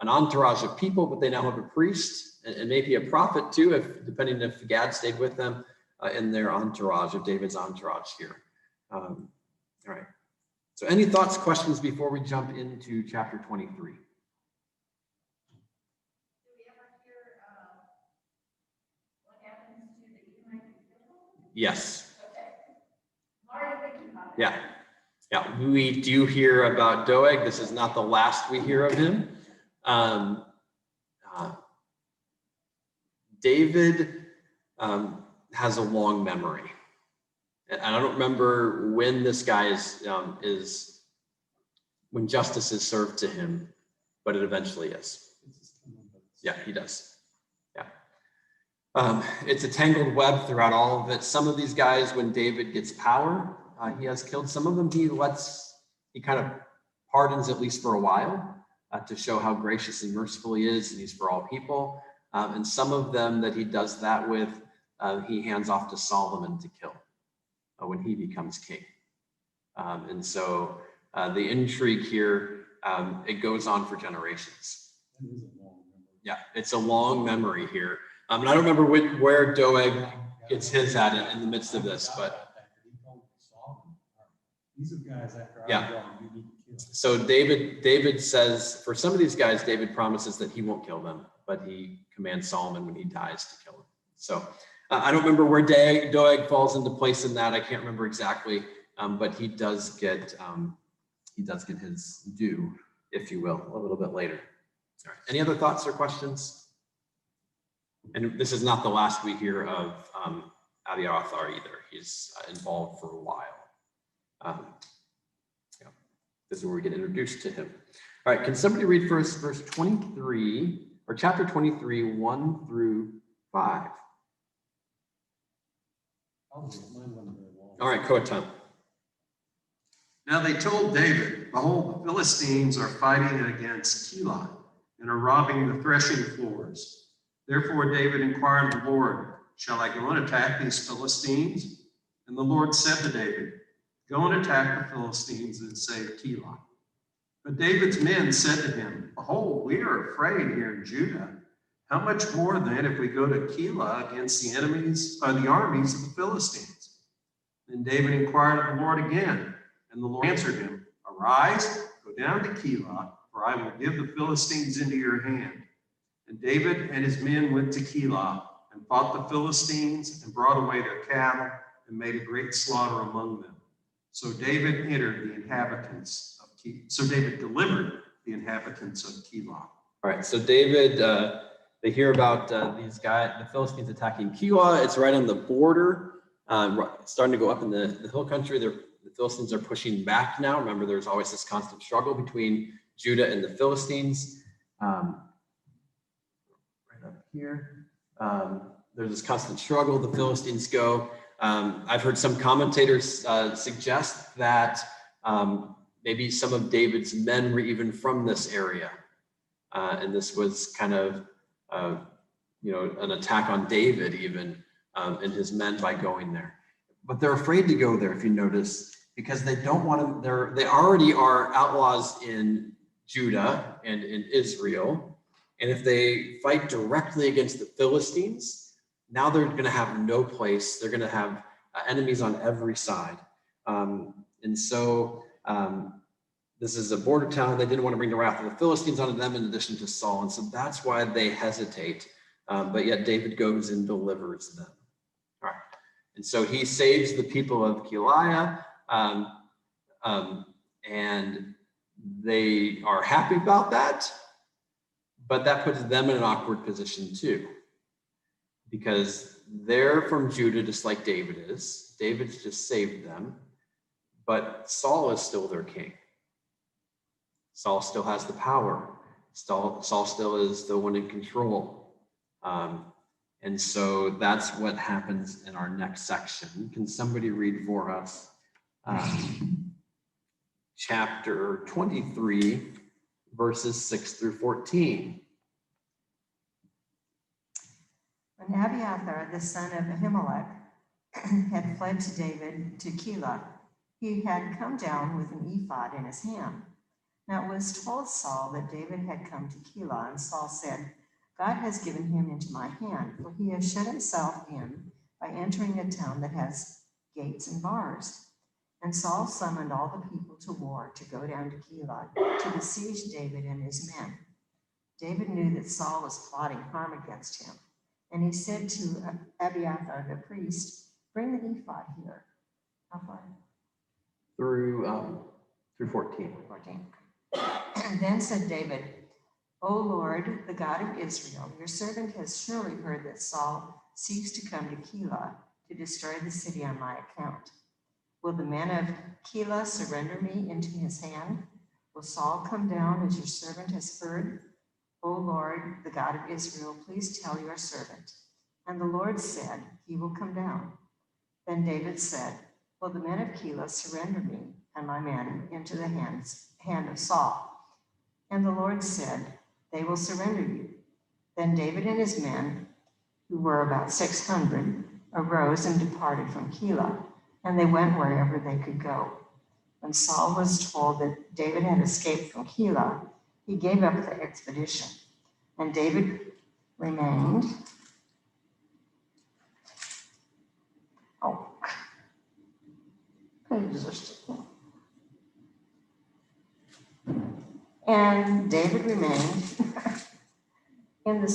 an entourage of people, but they now have a priest and maybe a prophet too, depending if Gad stayed with them in their entourage, of David's entourage here. All right. So any thoughts, questions before we jump into chapter 23? Yes. Yeah. Yeah, we do hear about Doeg. This is not the last we hear of him. David has a long memory. And I don't remember when this guy when justice is served to him, but it eventually is. Yeah, he does. Yeah. It's a tangled web throughout all of it. Some of these guys, when David gets power, he has killed. Some of them he kind of pardons, at least for a while, to show how gracious and merciful he is, and he's for all people. And some of them that he does that with, he hands off to Solomon to kill when he becomes king. And so the intrigue here, it goes on for generations. Yeah, it's a long memory here. And I don't remember where Doeg gets his at in the midst of this, but these are guys after yeah. you need to kill. So David says, for some of these guys, David promises that he won't kill them, but he commands Solomon when he dies to kill him. So I don't remember where Doeg falls into place in that. I can't remember exactly, but he does get his due, if you will, a little bit later. All right. Any other thoughts or questions? And this is not the last we hear of Abiathar either. He's involved for a while. Yeah, this is where we get introduced to him. All right, can somebody read first verse 23 or chapter 23, 1 through 5? All right, go ahead, Tom. Now they told David, behold, the Philistines are fighting against Keilah and are robbing the threshing floors. Therefore David inquired of the Lord, shall I go and attack these Philistines? And the Lord said to David, go and attack the Philistines and save Keilah. But David's men said to him, behold, we are afraid here in Judah. How much more then if we go to Keilah against the the armies of the Philistines? Then David inquired of the Lord again, and the Lord answered him, arise, go down to Keilah, for I will give the Philistines into your hand. And David and his men went to Keilah and fought the Philistines and brought away their cattle and made a great slaughter among them. So David entered the inhabitants of Keilah. So David delivered the inhabitants of Keilah. All right, so David, they hear about these guys, the Philistines attacking Keilah. It's right on the border, starting to go up in the hill country. The Philistines are pushing back now. Remember, there's always this constant struggle between Judah and the Philistines. Right up here, there's this constant struggle. The Philistines go. I've heard some commentators suggest that maybe some of David's men were even from this area. And this was kind of, an attack on David even and his men by going there. But they're afraid to go there, if you notice, because they don't want to, they already are outlaws in Judah and in Israel. And if they fight directly against the Philistines, now they're going to have no place. They're going to have enemies on every side. And so this is a border town. They didn't want to bring the wrath of the Philistines onto them in addition to Saul. And so that's why they hesitate. But yet David goes and delivers them. All right. And so he saves the people of Keilah, and they are happy about that. But that puts them in an awkward position too, because they're from Judah, just like David is. David's just saved them, but Saul is still their king. Saul still has the power. Saul still is the one in control. And so that's what happens in our next section. Can somebody read for us chapter 23, verses 6 through 14? When Abiathar, the son of Ahimelech, had fled to David to Keilah, he had come down with an ephod in his hand. Now it was told Saul that David had come to Keilah, and Saul said, God has given him into my hand, for he has shut himself in by entering a town that has gates and bars. And Saul summoned all the people to war to go down to Keilah to besiege David and his men. David knew that Saul was plotting harm against him, and he said to Abiathar the priest, bring the ephod here. How far? Through 14. 14. And then said David, O Lord, the God of Israel, your servant has surely heard that Saul seeks to come to Keilah to destroy the city on my account. Will the men of Keilah surrender me into his hand? Will Saul come down as your servant has heard? O Lord, the God of Israel, please tell your servant. And the Lord said, he will come down. Then David said, will the men of Keilah surrender me and my men into the hand of Saul? And the Lord said, they will surrender you. Then David and his men, who were about 600, arose and departed from Keilah, and they went wherever they could go. When Saul was told that David had escaped from Keilah, he gave up the expedition, and David remained. And David remained in the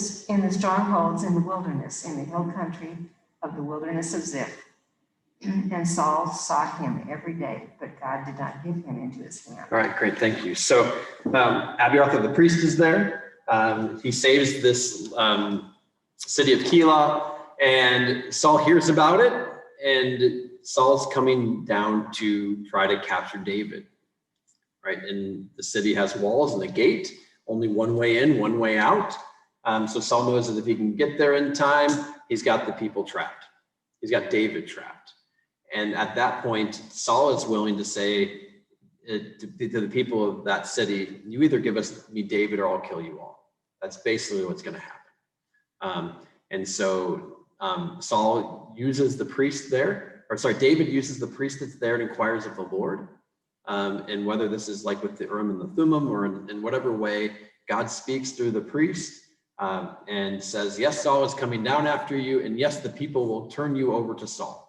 strongholds in the wilderness, in the hill country of the wilderness of Ziph. And Saul sought him every day, but God did not give him into his hand. All right, great, thank you. So Abiathar the priest is there. He saves this city of Keilah, and Saul hears about it, and Saul's coming down to try to capture David, right? And the city has walls and a gate, only one way in, one way out. So Saul knows that if he can get there in time, he's got the people trapped. He's got David trapped. And at that point, Saul is willing to say to the people of that city, you either give me David or I'll kill you all. That's basically what's going to happen. And so Saul uses the priest there, David uses the priest that's there and inquires of the Lord. And whether this is like with the Urim and the Thummim or in whatever way, God speaks through the priest and says, yes, Saul is coming down after you. And yes, the people will turn you over to Saul.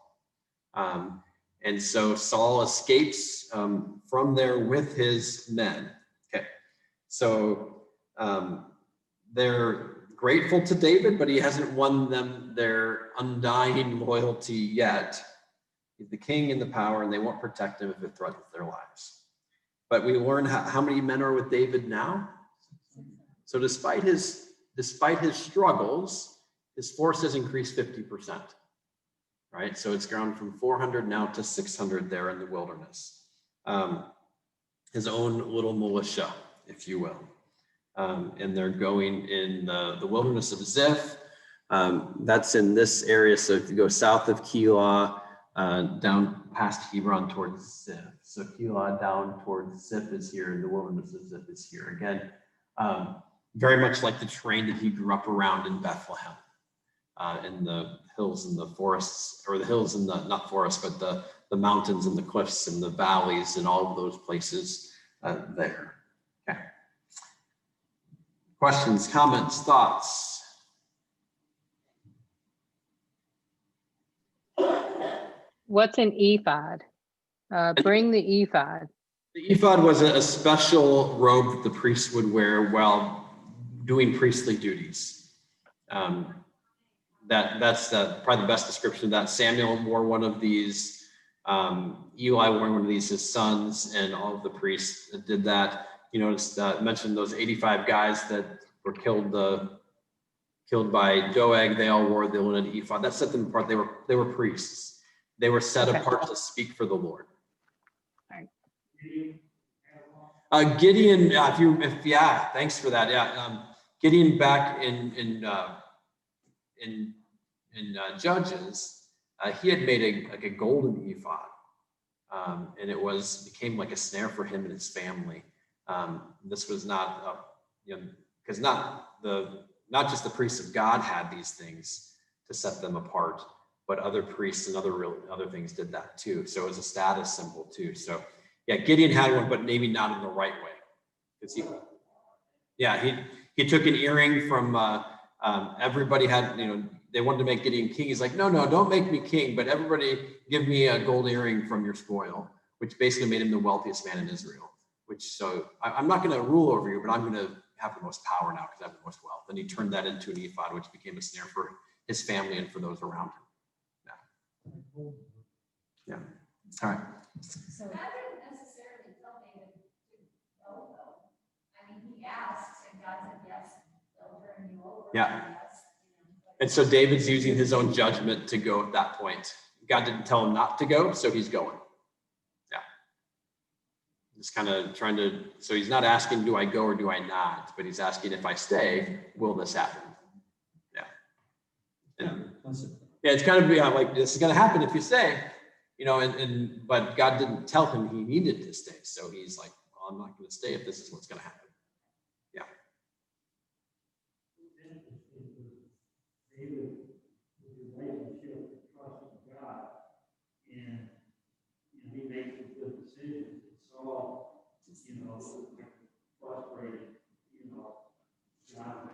And so Saul escapes from there with his men. Okay, so they're grateful to David, but he hasn't won them their undying loyalty yet. He's the king and the power, and they won't protect him if it threatens their lives. But we learn how many men are with David now. So despite his struggles, his force has increased 50%. Right, so it's gone from 400 now to 600 there in the wilderness. His own little militia, if you will. And they're going in the wilderness of Ziph. That's in this area. So if you go south of Keilah, down past Hebron towards Ziph. So Keilah down towards Ziph is here, and the wilderness of Ziph is here. Again, very much like the terrain that he grew up around in Bethlehem, in the hills and the forests, or the hills and the, not forests, but the mountains and the cliffs and the valleys and all of those places there. Okay. Questions, comments, thoughts? What's an ephod? Bring the ephod. The ephod was a special robe that the priests would wear while doing priestly duties. That's probably the best description of that. Samuel wore one of these. Eli wore one of these, his sons, and all of the priests did that. You notice mentioned those 85 guys that were killed by Doeg. They all wore the linen ephod. That set them apart. They were priests. They were set apart to speak for the Lord. Gideon, thanks for that. Yeah, Gideon back in Judges, he had made a golden ephod, and it became like a snare for him and his family. This was not, because not just the priests of God had these things to set them apart, but other priests and other things did that too. So it was a status symbol too. So yeah, Gideon had one, but maybe not in the right way. Because he took an earring from everybody had, they wanted to make Gideon king. He's like, no, don't make me king, but everybody give me a gold earring from your spoil, which basically made him the wealthiest man in Israel. So I'm not going to rule over you, but I'm going to have the most power now because I have the most wealth. And he turned that into an ephod, which became a snare for his family and for those around him. Yeah. All right. So God didn't necessarily tell David to go, though. I mean, he asked, and God said, yes, they'll turn you over. Yeah. Yes. And so David's using his own judgment to go at that point. God didn't tell him not to go, so he's going. Yeah. Just kind of trying to, so he's not asking, do I go or do I not? But he's asking, if I stay, will this happen? Yeah. And, yeah, it's kind of like, this is going to happen if you stay, but God didn't tell him he needed to stay. So he's like, well, I'm not going to stay if this is what's going to happen. Yeah. David, his relationship, trusting God, and he makes some good decisions. It's all, frustrated, God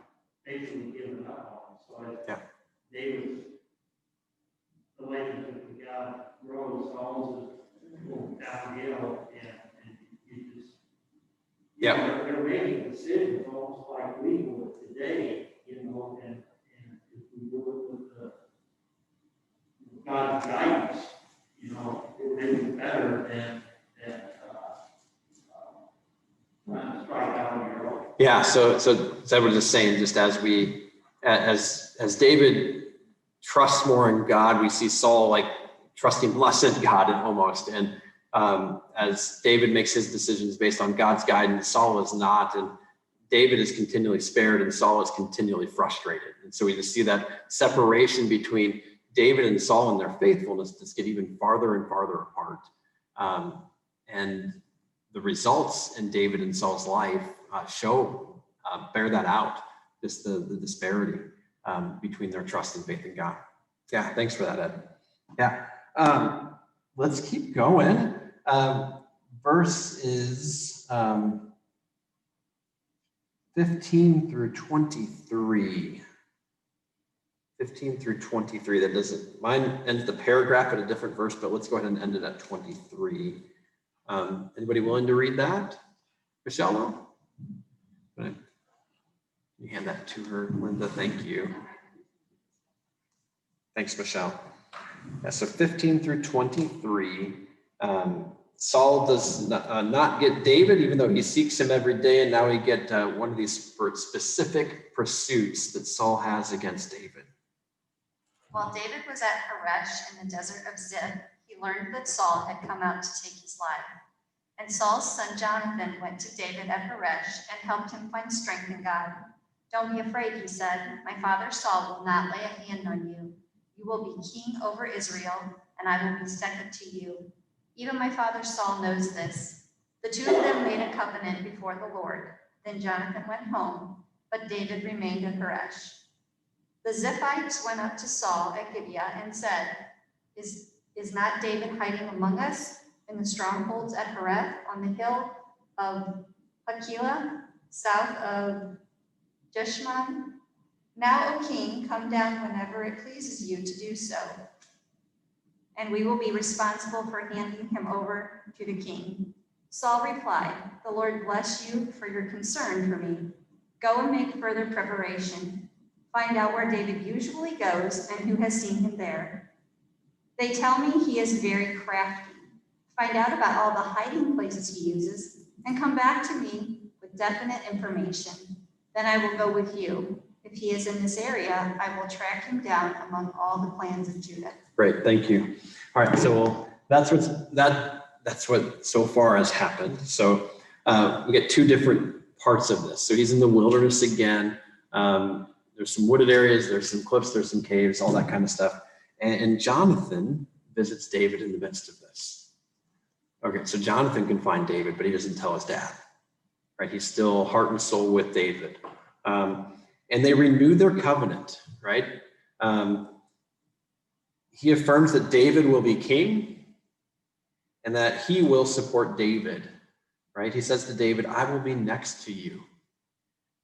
basically giving up on him. So David's relationship with God grows, Saul's is going downhill, and you just, they're making decisions almost like we would today, and if we do it with God's guidance, it may be better than trying to strike out on your own. Yeah, so I was just saying, just as David trusts more in God, we see Saul like trusting less in God almost. And as David makes his decisions based on God's guidance, Saul is not. And David is continually spared and Saul is continually frustrated. And so we just see that separation between David and Saul and their faithfulness just get even farther and farther apart. And the results in David and Saul's life bear that out, just the disparity between their trust and faith in God. Yeah, thanks for that, Ed. Yeah, let's keep going. Verse is 15 through 23. 15 through 23, that doesn't, mine ends the paragraph at a different verse, but let's go ahead and end it at 23. Anybody willing to read that? Michelle? Right. You hand that to her, Linda, thank you. Thanks, Michelle. Yeah, so 15 through 23, Saul does not get David, even though he seeks him every day, and now we get one of these specific pursuits that Saul has against David. While David was at Horesh in the desert of Ziph, he learned that Saul had come out to take his life. And Saul's son Jonathan went to David at Horesh and helped him find strength in God. Don't be afraid, he said. My father Saul will not lay a hand on you. You will be king over Israel, and I will be second to you. Even my father Saul knows this. The two of them made a covenant before the Lord. Then Jonathan went home, but David remained at Horesh. The Ziphites went up to Saul at Gibeah and said, Is not David hiding among us in the strongholds at Hereth on the hill of Hakilah, south of Jeshimon? Now, O king, come down whenever it pleases you to do so, and we will be responsible for handing him over to the king. Saul replied, The Lord bless you for your concern for me. Go and make further preparation. Find out where David usually goes and who has seen him there. They tell me he is very crafty. Find out about all the hiding places he uses and come back to me with definite information. Then I will go with you. If he is in this area, I will track him down among all the clans of Judah. Great, thank you. All right, so that's what so far has happened. So we get two different parts of this. So he's in the wilderness again. There's some wooded areas, there's some cliffs, there's some caves, all that kind of stuff. And Jonathan visits David in the midst of this. Okay, so Jonathan can find David, but he doesn't tell his dad, right? He's still heart and soul with David. And they renew their covenant, right? He affirms that David will be king and that he will support David, right? He says to David, I will be next to you,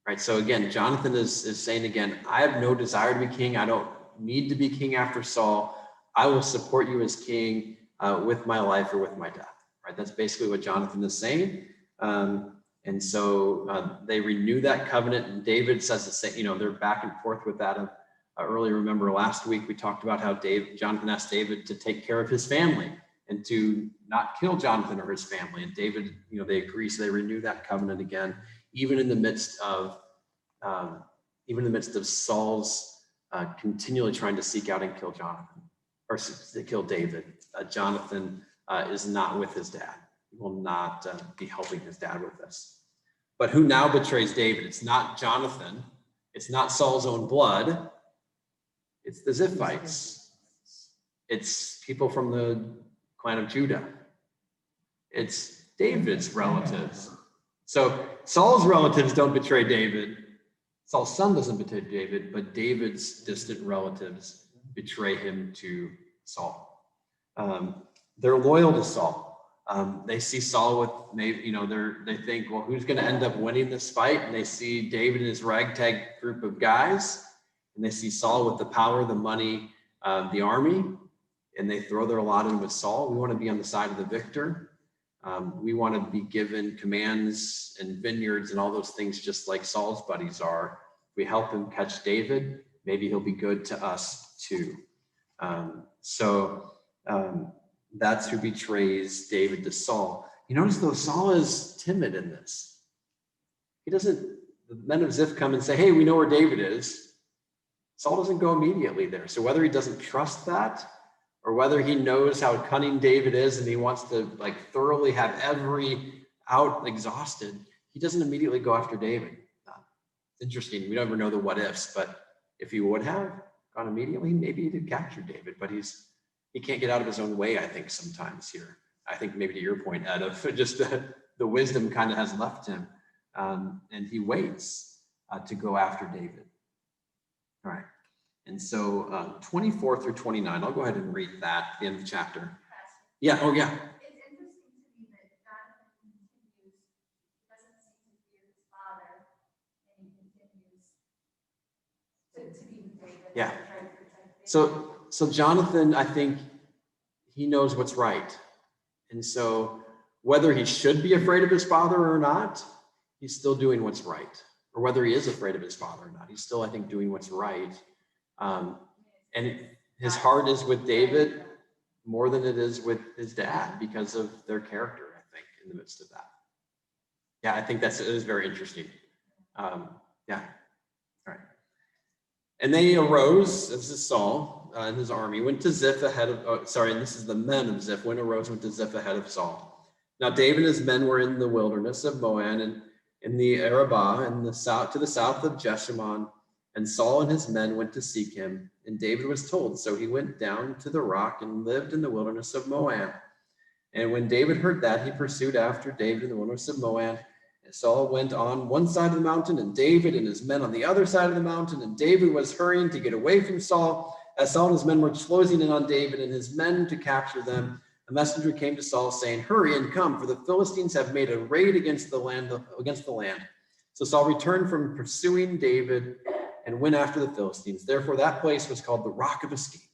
right? So again, Jonathan is saying again, I have no desire to be king. I don't need to be king after Saul. I will support you as king with my life or with my death, right? That's basically what Jonathan is saying. And so they renew that covenant, and David says the same, they're back and forth with that. Earlier, remember last week, we talked about how Jonathan asked David to take care of his family and to not kill Jonathan or his family. And David, they agree, so they renew that covenant again, even in the midst of Saul's continually trying to seek out and kill Jonathan, or to kill David. Jonathan is not with his dad. He will not be helping his dad with this. But who now betrays David? It's not Jonathan. It's not Saul's own blood. It's the Ziphites. It's people from the clan of Judah. It's David's relatives. So Saul's relatives don't betray David. Saul's son doesn't betray David, but David's distant relatives betray him to Saul. They're loyal to Saul. They see Saul with maybe, they think, well, who's going to end up winning this fight? And they see David and his ragtag group of guys, and they see Saul with the power, the money, the army, and they throw their lot in with Saul. We want to be on the side of the victor. We want to be given commands and vineyards and all those things, just like Saul's buddies are. If we help him catch David, maybe he'll be good to us too. That's who betrays David to Saul. You notice though, Saul is timid in this. The men of Ziph come and say, hey, we know where David is. Saul doesn't go immediately there. So whether he doesn't trust that, or whether he knows how cunning David is and he wants to thoroughly have every out exhausted, he doesn't immediately go after David. It's interesting. We never know the what ifs, but if he would have gone immediately, maybe he did capture David, but he can't get out of his own way, I think, sometimes here. I think maybe to your point, Ed, of just the wisdom kind of has left him. And he waits to go after David. All right. And so 24 through 29, I'll go ahead and read that at the end of the chapter. Yeah, oh yeah. It's interesting to me that Jonathan continues, doesn't seem to fear his father, and he continues to be with David. Yeah. To try to protect David. So Jonathan, I think he knows what's right. And so whether he should be afraid of his father or not, he's still doing what's right. Or whether he is afraid of his father or not, he's still, I think, doing what's right. And his heart is with David more than it is with his dad because of their character, I think, in the midst of that. Yeah, I think it is very interesting. Yeah. All right. And they arose, this is Saul and his army, went to Ziph ahead of, and this is the men of Ziph, went to Ziph ahead of Saul. Now David and his men were in the wilderness of Moab and in the Arabah and to the south of Jeshimon, And Saul and his men went to seek him, and David was told. So he went down to the rock and lived in the wilderness of Moab. And when David heard that, he pursued after David in the wilderness of Moab. And Saul went on one side of the mountain, and David and his men on the other side of the mountain. And David was hurrying to get away from Saul. As Saul and his men were closing in on David and his men to capture them, a messenger came to Saul saying, "Hurry and come, for the Philistines have made a raid against the land. So Saul returned from pursuing David and went after the Philistines. Therefore, that place was called the Rock of Escape.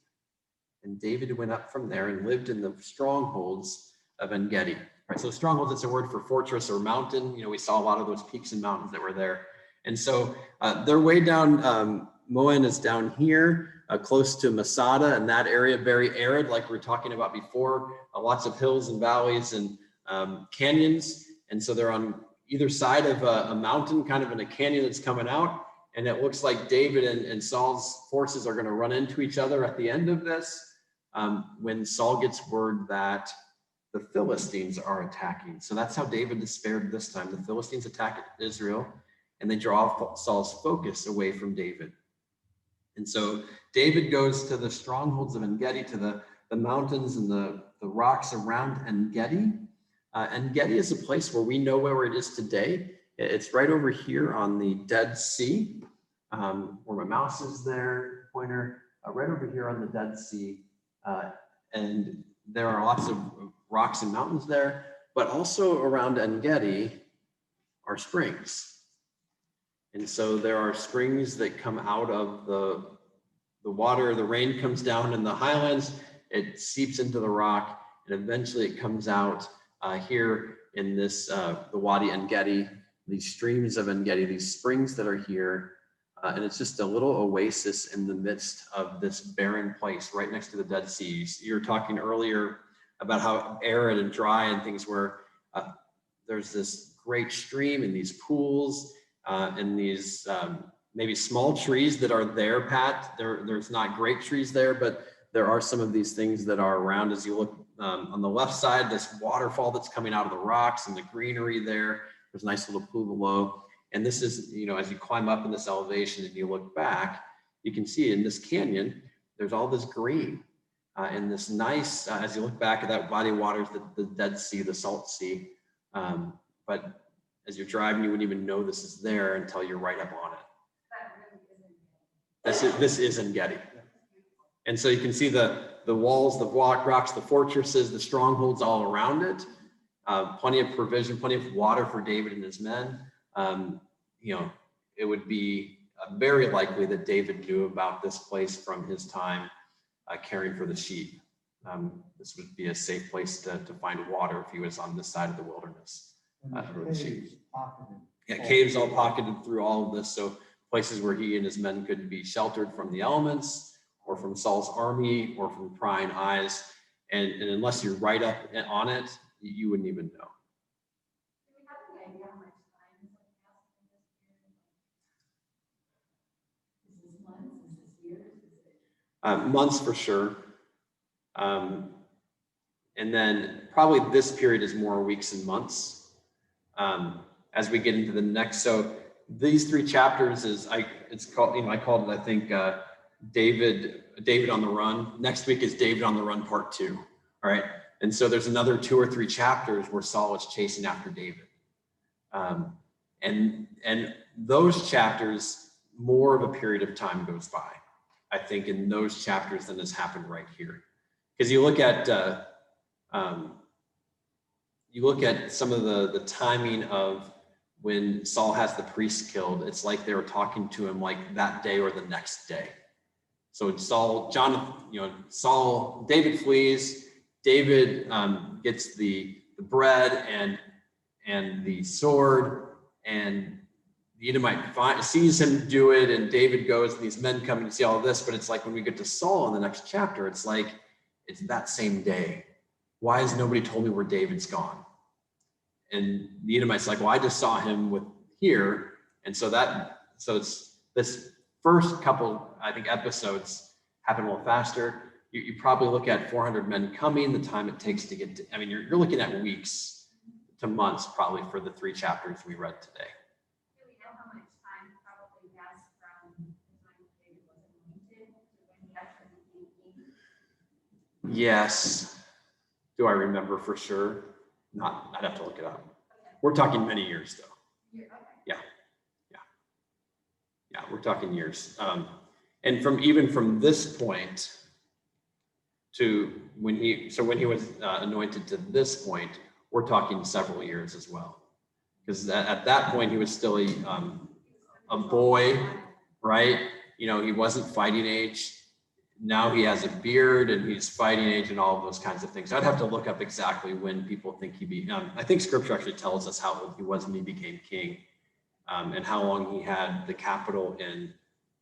And David went up from there and lived in the strongholds of En-Gedi. Right, so strongholds, it's a word for fortress or mountain. We saw a lot of those peaks and mountains that were there. And so they're way down, Moab is down here, close to Masada, and that area, very arid, like we were talking about before, lots of hills and valleys and canyons. And so they're on either side of a mountain, kind of in a canyon that's coming out. And it looks like David and Saul's forces are going to run into each other at the end of this, when Saul gets word that the Philistines are attacking. So that's how David despaired this time. The Philistines attack Israel, and they draw Saul's focus away from David. And so David goes to the strongholds of En-Gedi, to the mountains and the rocks around En-Gedi. En-Gedi is a place where we know where it is today. It's right over here on the Dead Sea, where my mouse is there, pointer, right over here on the Dead Sea. And there are lots of rocks and mountains there, but also around En-Gedi are springs. And so there are springs that come out of the water. The rain comes down in the highlands, it seeps into the rock, and eventually it comes out here in this, the Wadi En-Gedi, these streams of En-Gedi, these springs that are here. And it's just a little oasis in the midst of this barren place right next to the Dead Sea. You were talking earlier about how arid and dry and things were. There's this great stream and these pools and these maybe small trees that are there, Pat. There's not great trees there, but there are some of these things that are around. As you look on the left side, this waterfall that's coming out of the rocks and the greenery there. There's a nice little pool below. And this is, as you climb up in this elevation and you look back, you can see in this canyon, there's all this green and this nice, as you look back at that body of waters, the Dead Sea, the Salt Sea. But as you're driving, you wouldn't even know this is there until you're right up on it. This is En-Gedi. And so you can see the walls, the rocks, the fortresses, the strongholds all around it. Plenty of provision, plenty of water for David and his men. It would be very likely that David knew about this place from his time caring for the sheep. This would be a safe place to find water if he was on this side of the wilderness. For the sheep. Yeah, caves all pocketed through all of this. So places where he and his men could be sheltered from the elements or from Saul's army or from prying eyes. And unless you're right up on it, you wouldn't even know. Months for sure. And then probably this period is more weeks and months. As we get into the next, so these 3 chapters it's called, I called it, I think, David on the Run. Next week is David on the Run Part 2. All right. And so there's another 2 or 3 chapters where Saul is chasing after David. And those chapters, more of a period of time goes by, I think, in those chapters than has happened right here. Because you look at some of the timing of when Saul has the priests killed. It's like they were talking to him like that day or the next day. So David flees. David gets the bread and the sword, and the Edomite sees him do it, and David goes, and these men come and see all of this. But it's like when we get to Saul in the next chapter, it's like it's that same day. Why has nobody told me where David's gone? And the Edomite's like, well, I just saw him here. And so it's this first couple, I think, episodes happen a little faster. You probably look at 400 men coming, the time it takes to get to, you're looking at weeks to months probably for the 3 chapters we read today. Do we know how much time probably passed from the Yes. Do I remember for sure? Not, I'd have to look it up. We're talking many years though. Yeah, we're talking years. And even from this point to when he was anointed to this point, we're talking several years as well. Because at that point he was still a boy, right? You know, he wasn't fighting age. Now he has a beard and he's fighting age and all of those kinds of things. I'd have to look up exactly when people think I think scripture actually tells us how old he was when he became king, and how long he had the capital in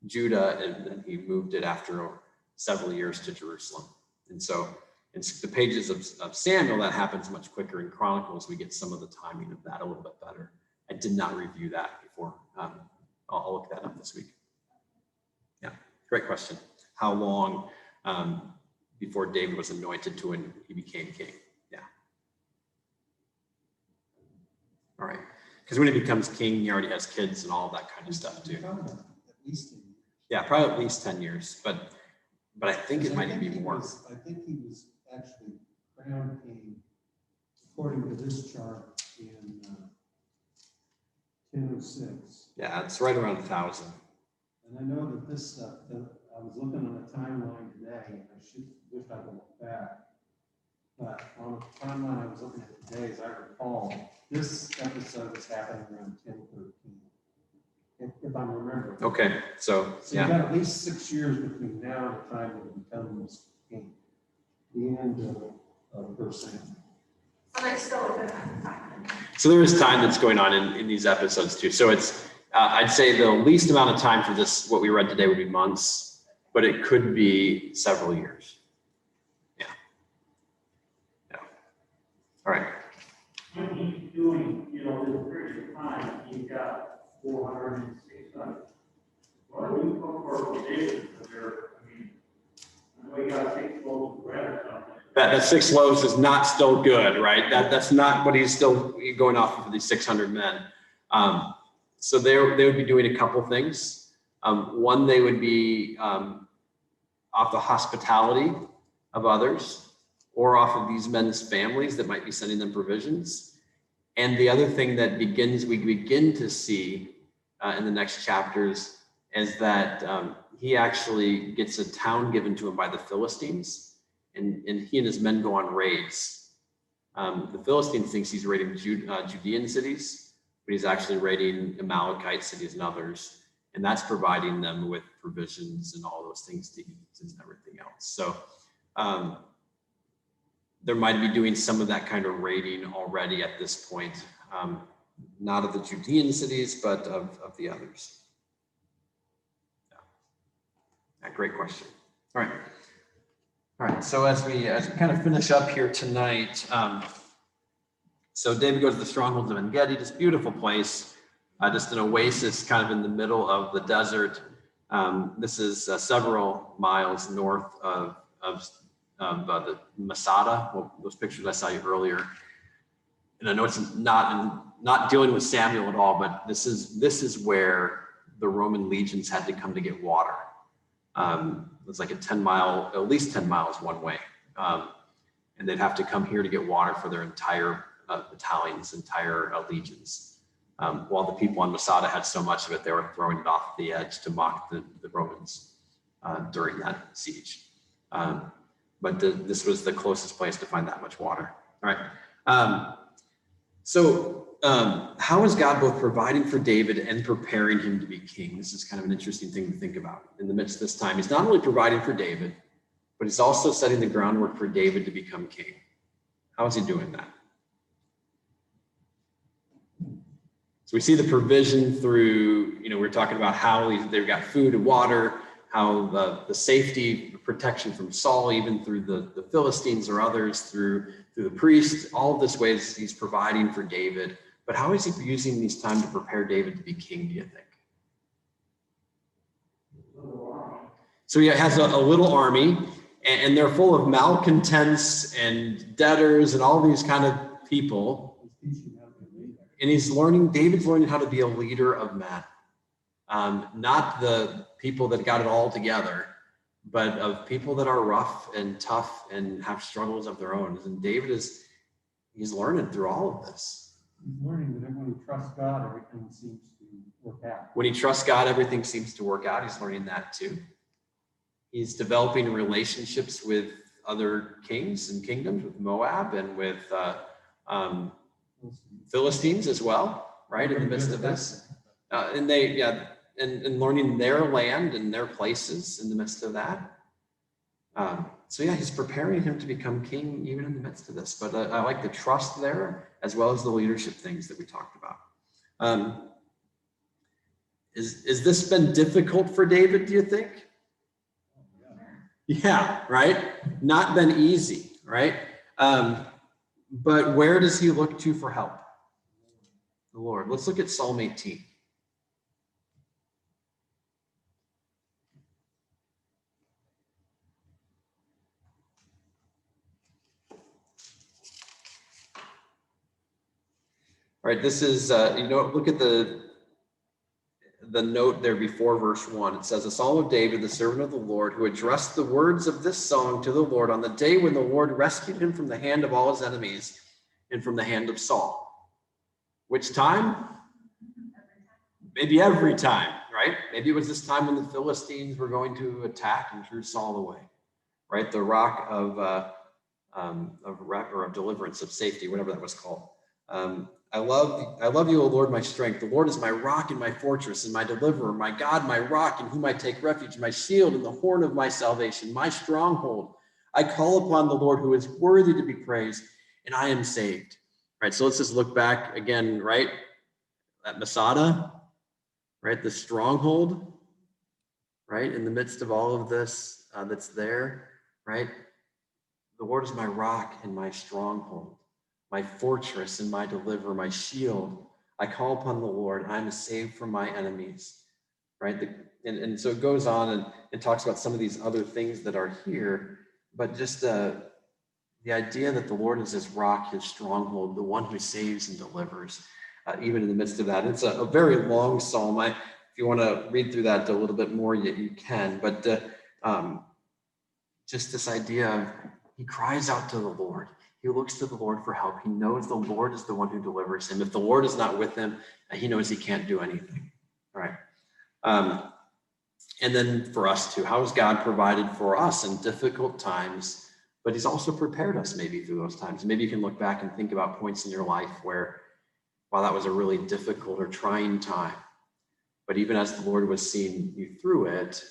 Judah, and then he moved it after several years to Jerusalem. And so in the pages of Samuel, that happens much quicker. In Chronicles, we get some of the timing of that a little bit better. I did not review that before. I'll look that up this week. Yeah, great question. How long before David was anointed to when he became king? Yeah. All right. Because when he becomes king, he already has kids and all of that kind of stuff too. At least 10 years. Yeah, probably at least 10 years, but I think it might even be more. I think he was actually crowned king, according to this chart, in 1006. Yeah, it's right around 1,000. And I know that this stuff, that I was looking on a timeline today, and I wish I could look back. But on the timeline I was looking at today, as I recall, this episode was happening around 1013, if I'm remembering. Okay, so So you yeah. got at least 6 years between now and the time that he becomes king, the end of First Samuel. So there's still a good amount of time. So there is time that's going on in these episodes too. So it's, I'd say the least amount of time for this, what we read today, would be months, but it could be several years. Yeah. All right. When he's doing, this period of time, he's got 400 and 600. What do we look for David there? I know he got 6 loaves of bread or something. That 6 loaves is not still good, right? That's not what he's still going off of for these 600 men. So they would be doing a couple things. One, they would be off the hospitality of others, or off of these men's families that might be sending them provisions. And the other thing that we begin to see in the next chapters is that he actually gets a town given to him by the Philistines, and he and his men go on raids. The Philistines thinks he's raiding Judean cities, but he's actually raiding Amalekite cities and others, and that's providing them with provisions and all those things to eat and everything else. So there might be doing some of that kind of raiding already at this point, not of the Judean cities, but of the others. Yeah, great question. All right. So as we kind of finish up here tonight, so David goes to the strongholds of En-Gedi, this beautiful place, just an oasis kind of in the middle of the desert. This is several miles north of the Masada, those pictures I saw you earlier. And I know it's not dealing with Samuel at all, but this is where the Roman legions had to come to get water. It's like at least 10 miles one way. And they'd have to come here to get water for their entire battalions, entire legions. While the people on Masada had so much of it, they were throwing it off the edge to mock the Romans during that siege. But this was the closest place to find that much water. All right. How is God both providing for David and preparing him to be king? This is kind of an interesting thing to think about in the midst of this time. He's not only providing for David, but he's also setting the groundwork for David to become king. How is he doing that? So we see the provision through, we're talking about how they've got food and water, how the safety, protection from Saul, even through the Philistines or others, through the priests, all of this ways he's providing for David. But how is he using these time to prepare David to be king, do you think? So he has a little army, and they're full of malcontents and debtors and all these kind of people. And David's learning how to be a leader of men. Not the people that got it all together, but of people that are rough and tough and have struggles of their own. And David he's learning through all of this. He's learning that when he trusts God, everything seems to work out. When he trusts God, everything seems to work out. He's learning that too. He's developing relationships with other kings and kingdoms, with Moab and with Philistines as well, right? In the midst of this. And learning their land and their places in the midst of that. So yeah, he's preparing him to become king even in the midst of this. But I like the trust there as well as the leadership things that we talked about. Is this been difficult for David, do you think? Yeah, right? Not been easy, right? But where does he look to for help? The Lord. Let's look at Psalm 18. All right, this is, look at the note there before verse 1. It says, a psalm of David, the servant of the Lord, who addressed the words of this song to the Lord on the day when the Lord rescued him from the hand of all his enemies and from the hand of Saul. Which time? Maybe every time, right? Maybe it was this time when the Philistines were going to attack and drew Saul away, right? The rock of deliverance, of safety, whatever that was called. I love you, O Lord, my strength. The Lord is my rock and my fortress and my deliverer, my God, my rock in whom I take refuge, my shield and the horn of my salvation, my stronghold. I call upon the Lord who is worthy to be praised, and I am saved. Right, so let's just look back again, right? At Masada, right? The stronghold, right? In the midst of all of this that's there, right? The Lord is my rock and my stronghold, my fortress and my deliverer, my shield. I call upon the Lord. I am saved from my enemies, right? And so it goes on and talks about some of these other things that are here, but just the idea that the Lord is his rock, his stronghold, the one who saves and delivers, even in the midst of that. It's a very long psalm. If you want to read through that a little bit more, you can, but just this idea of he cries out to the Lord. He looks to the Lord for help. He knows the Lord is the one who delivers him. If the Lord is not with him, he knows he can't do anything. All right. And then for us too, how has God provided for us in difficult times, but he's also prepared us maybe through those times. Maybe you can look back and think about points in your life where, wow, that was a really difficult or trying time. But even as the Lord was seeing you through it,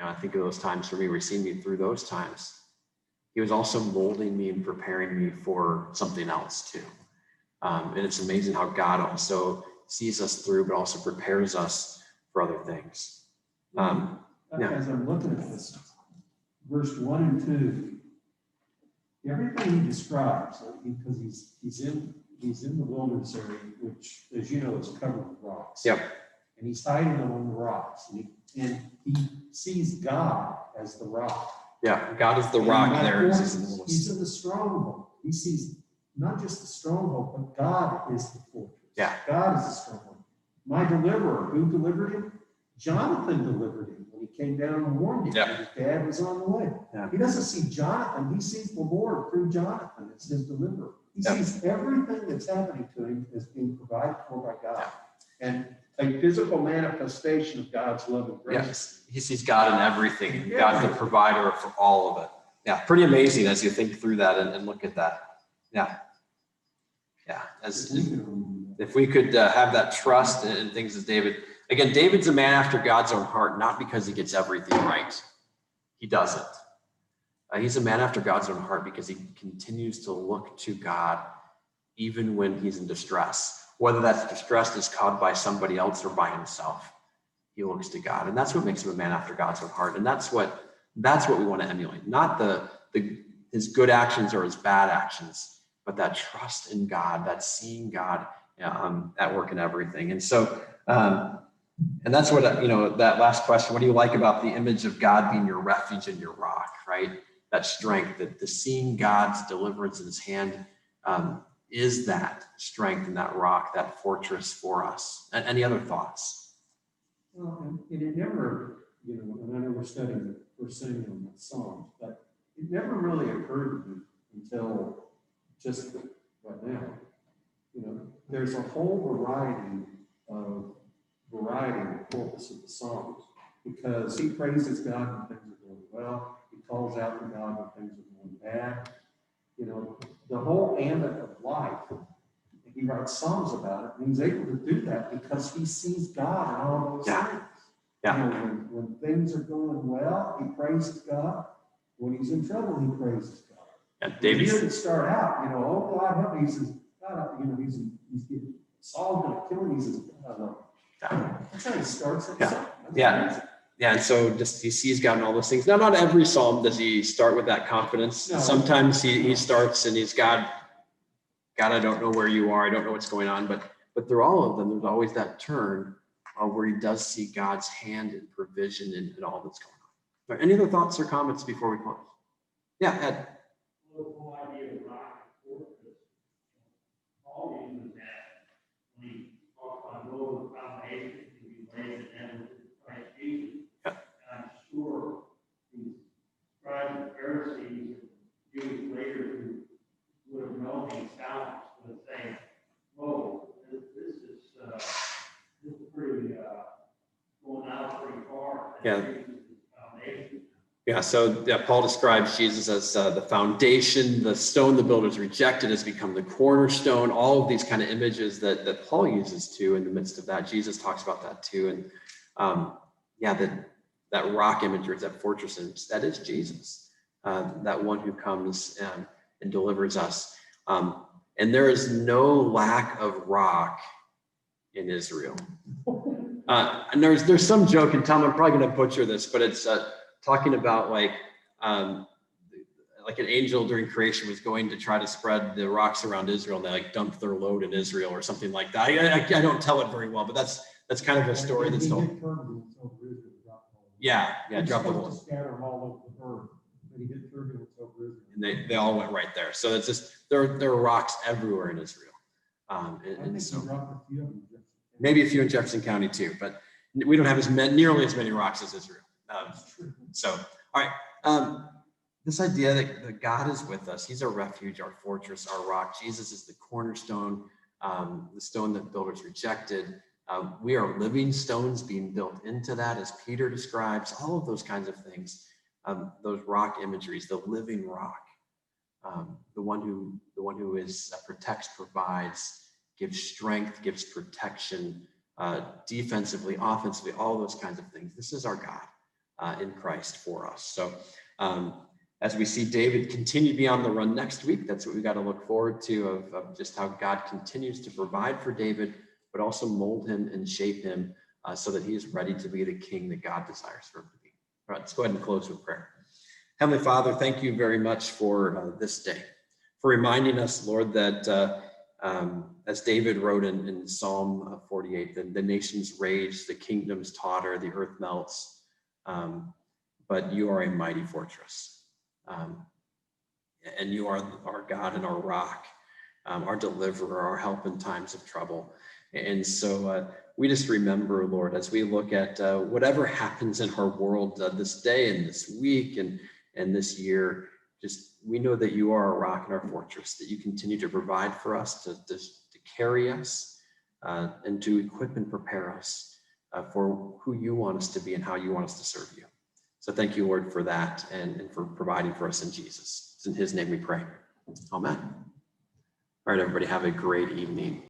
I think of those times for me, where he's seeing me through those times. He was also molding me and preparing me for something else too. And it's amazing how God also sees us through, but also prepares us for other things. As I'm looking at this, verse 1 and 2, everything he describes, because he's in the wilderness area, which, as you know, is covered with rocks. Yep. And he's hiding among the rocks, and he sees God as the rock. Yeah, God is the rock there. He's in the stronghold. He sees not just the stronghold, but God is the fortress. Yeah. God is the stronghold. My deliverer, who delivered him? Jonathan delivered him when he came down and warned him that his dad was on the way. Yeah. He doesn't see Jonathan. He sees the Lord through Jonathan. It's his deliverer. He sees everything that's happening to him as being provided for by God. And a physical manifestation of God's love and grace. Yes, he sees God in everything. God's the provider for all of it. Yeah, pretty amazing as you think through that and look at that. Yeah. If we could have that trust in things as David. Again, David's a man after God's own heart, not because he gets everything right. He doesn't. He's a man after God's own heart because he continues to look to God even when he's in distress. Whether that distress is caused by somebody else or by himself, he looks to God. And that's what makes him a man after God's own heart. And that's what we want to emulate. Not his good actions or his bad actions, but that trust in God, that seeing God at work in everything. And so, and that's what, that last question, what do you like about the image of God being your refuge and your rock, right? That strength, that the seeing God's deliverance in his hand is that strength and that rock, that fortress for us. And any other thoughts? Well, and it never you know, and I know we're studying, we're singing on that song, but it never really occurred to me until just right now. You know, there's a whole variety of the corpus of the Psalms, because he praises God when things are going well. He calls out to God when things are going bad. You know, the whole ambit of life. He writes songs about it, and he's able to do that because he sees God in all those things. Yeah. You know, when things are going well, he praises God. When he's in trouble, he praises God. Yeah, He David. didn't start out, you know, oh God help me. He says, God, you know, he's Saul's going to kill him. He says, God, no. That's how he starts it. Yeah. Yeah. Yeah, and so just he sees God in all those things. Now, not every psalm does he start with that confidence. No. Sometimes he starts and he's God, I don't know where you are. I don't know what's going on. But through all of them, there's always that turn where he does see God's hand and provision in all that's going on. Are there any other thoughts or comments before we close? Yeah, Ed. The whole idea of rock fortress, Paul uses that when he talks about building the foundation to be laid in Christ Jesus. Yeah. And I'm sure these scribes and Pharisees and Jewish leaders who would have known these sounds would say, whoa, this is pretty, going out pretty far. Yeah. Foundation. Yeah, so yeah, Paul describes Jesus as the foundation, the stone the builders rejected has become the cornerstone, all of these kind of images that Paul uses too in the midst of that. Jesus talks about that too. And that rock imagery, that fortress image, that is Jesus, that one who comes and delivers us. And there is no lack of rock in Israel. And there's some joke, and Tom, I'm probably going to butcher this, but it's talking about like an angel during creation was going to try to spread the rocks around Israel, and they like dumped their load in Israel or something like that. I don't tell it very well, but that's kind of a story that's told. Yeah, drop the whole. Scatter them all over the earth, but he did turbulence over Israel. And they all went right there. So it's just there are rocks everywhere in Israel. And so maybe a few in Jefferson County too, but we don't have nearly as many rocks as Israel. So, all right. This idea that God is with us, he's our refuge, our fortress, our rock. Jesus is the cornerstone, the stone that builders rejected. We are living stones being built into that, as Peter describes, all of those kinds of things. Those rock imageries, the living rock, the one who is protects, provides, gives strength, gives protection, defensively, offensively, all those kinds of things. This is our God in Christ for us. So as we see David continue to be on the run next week, that's what we got to look forward to of just how God continues to provide for David, but also mold him and shape him so that he is ready to be the king that God desires for him to be. All right, let's go ahead and close with prayer. Heavenly Father, thank you very much for this day, for reminding us, Lord, that as David wrote in Psalm 48, the nations rage, the kingdoms totter, the earth melts, but you are a mighty fortress. And you are our God and our rock, our deliverer, our help in times of trouble. And so we just remember, Lord, as we look at whatever happens in our world this day and this week and this year, just we know that you are a rock and our fortress, that you continue to provide for us, to carry us, and to equip and prepare us for who you want us to be and how you want us to serve you. So thank you, Lord, for that and for providing for us in Jesus. It's in his name we pray. Amen. All right, everybody, have a great evening.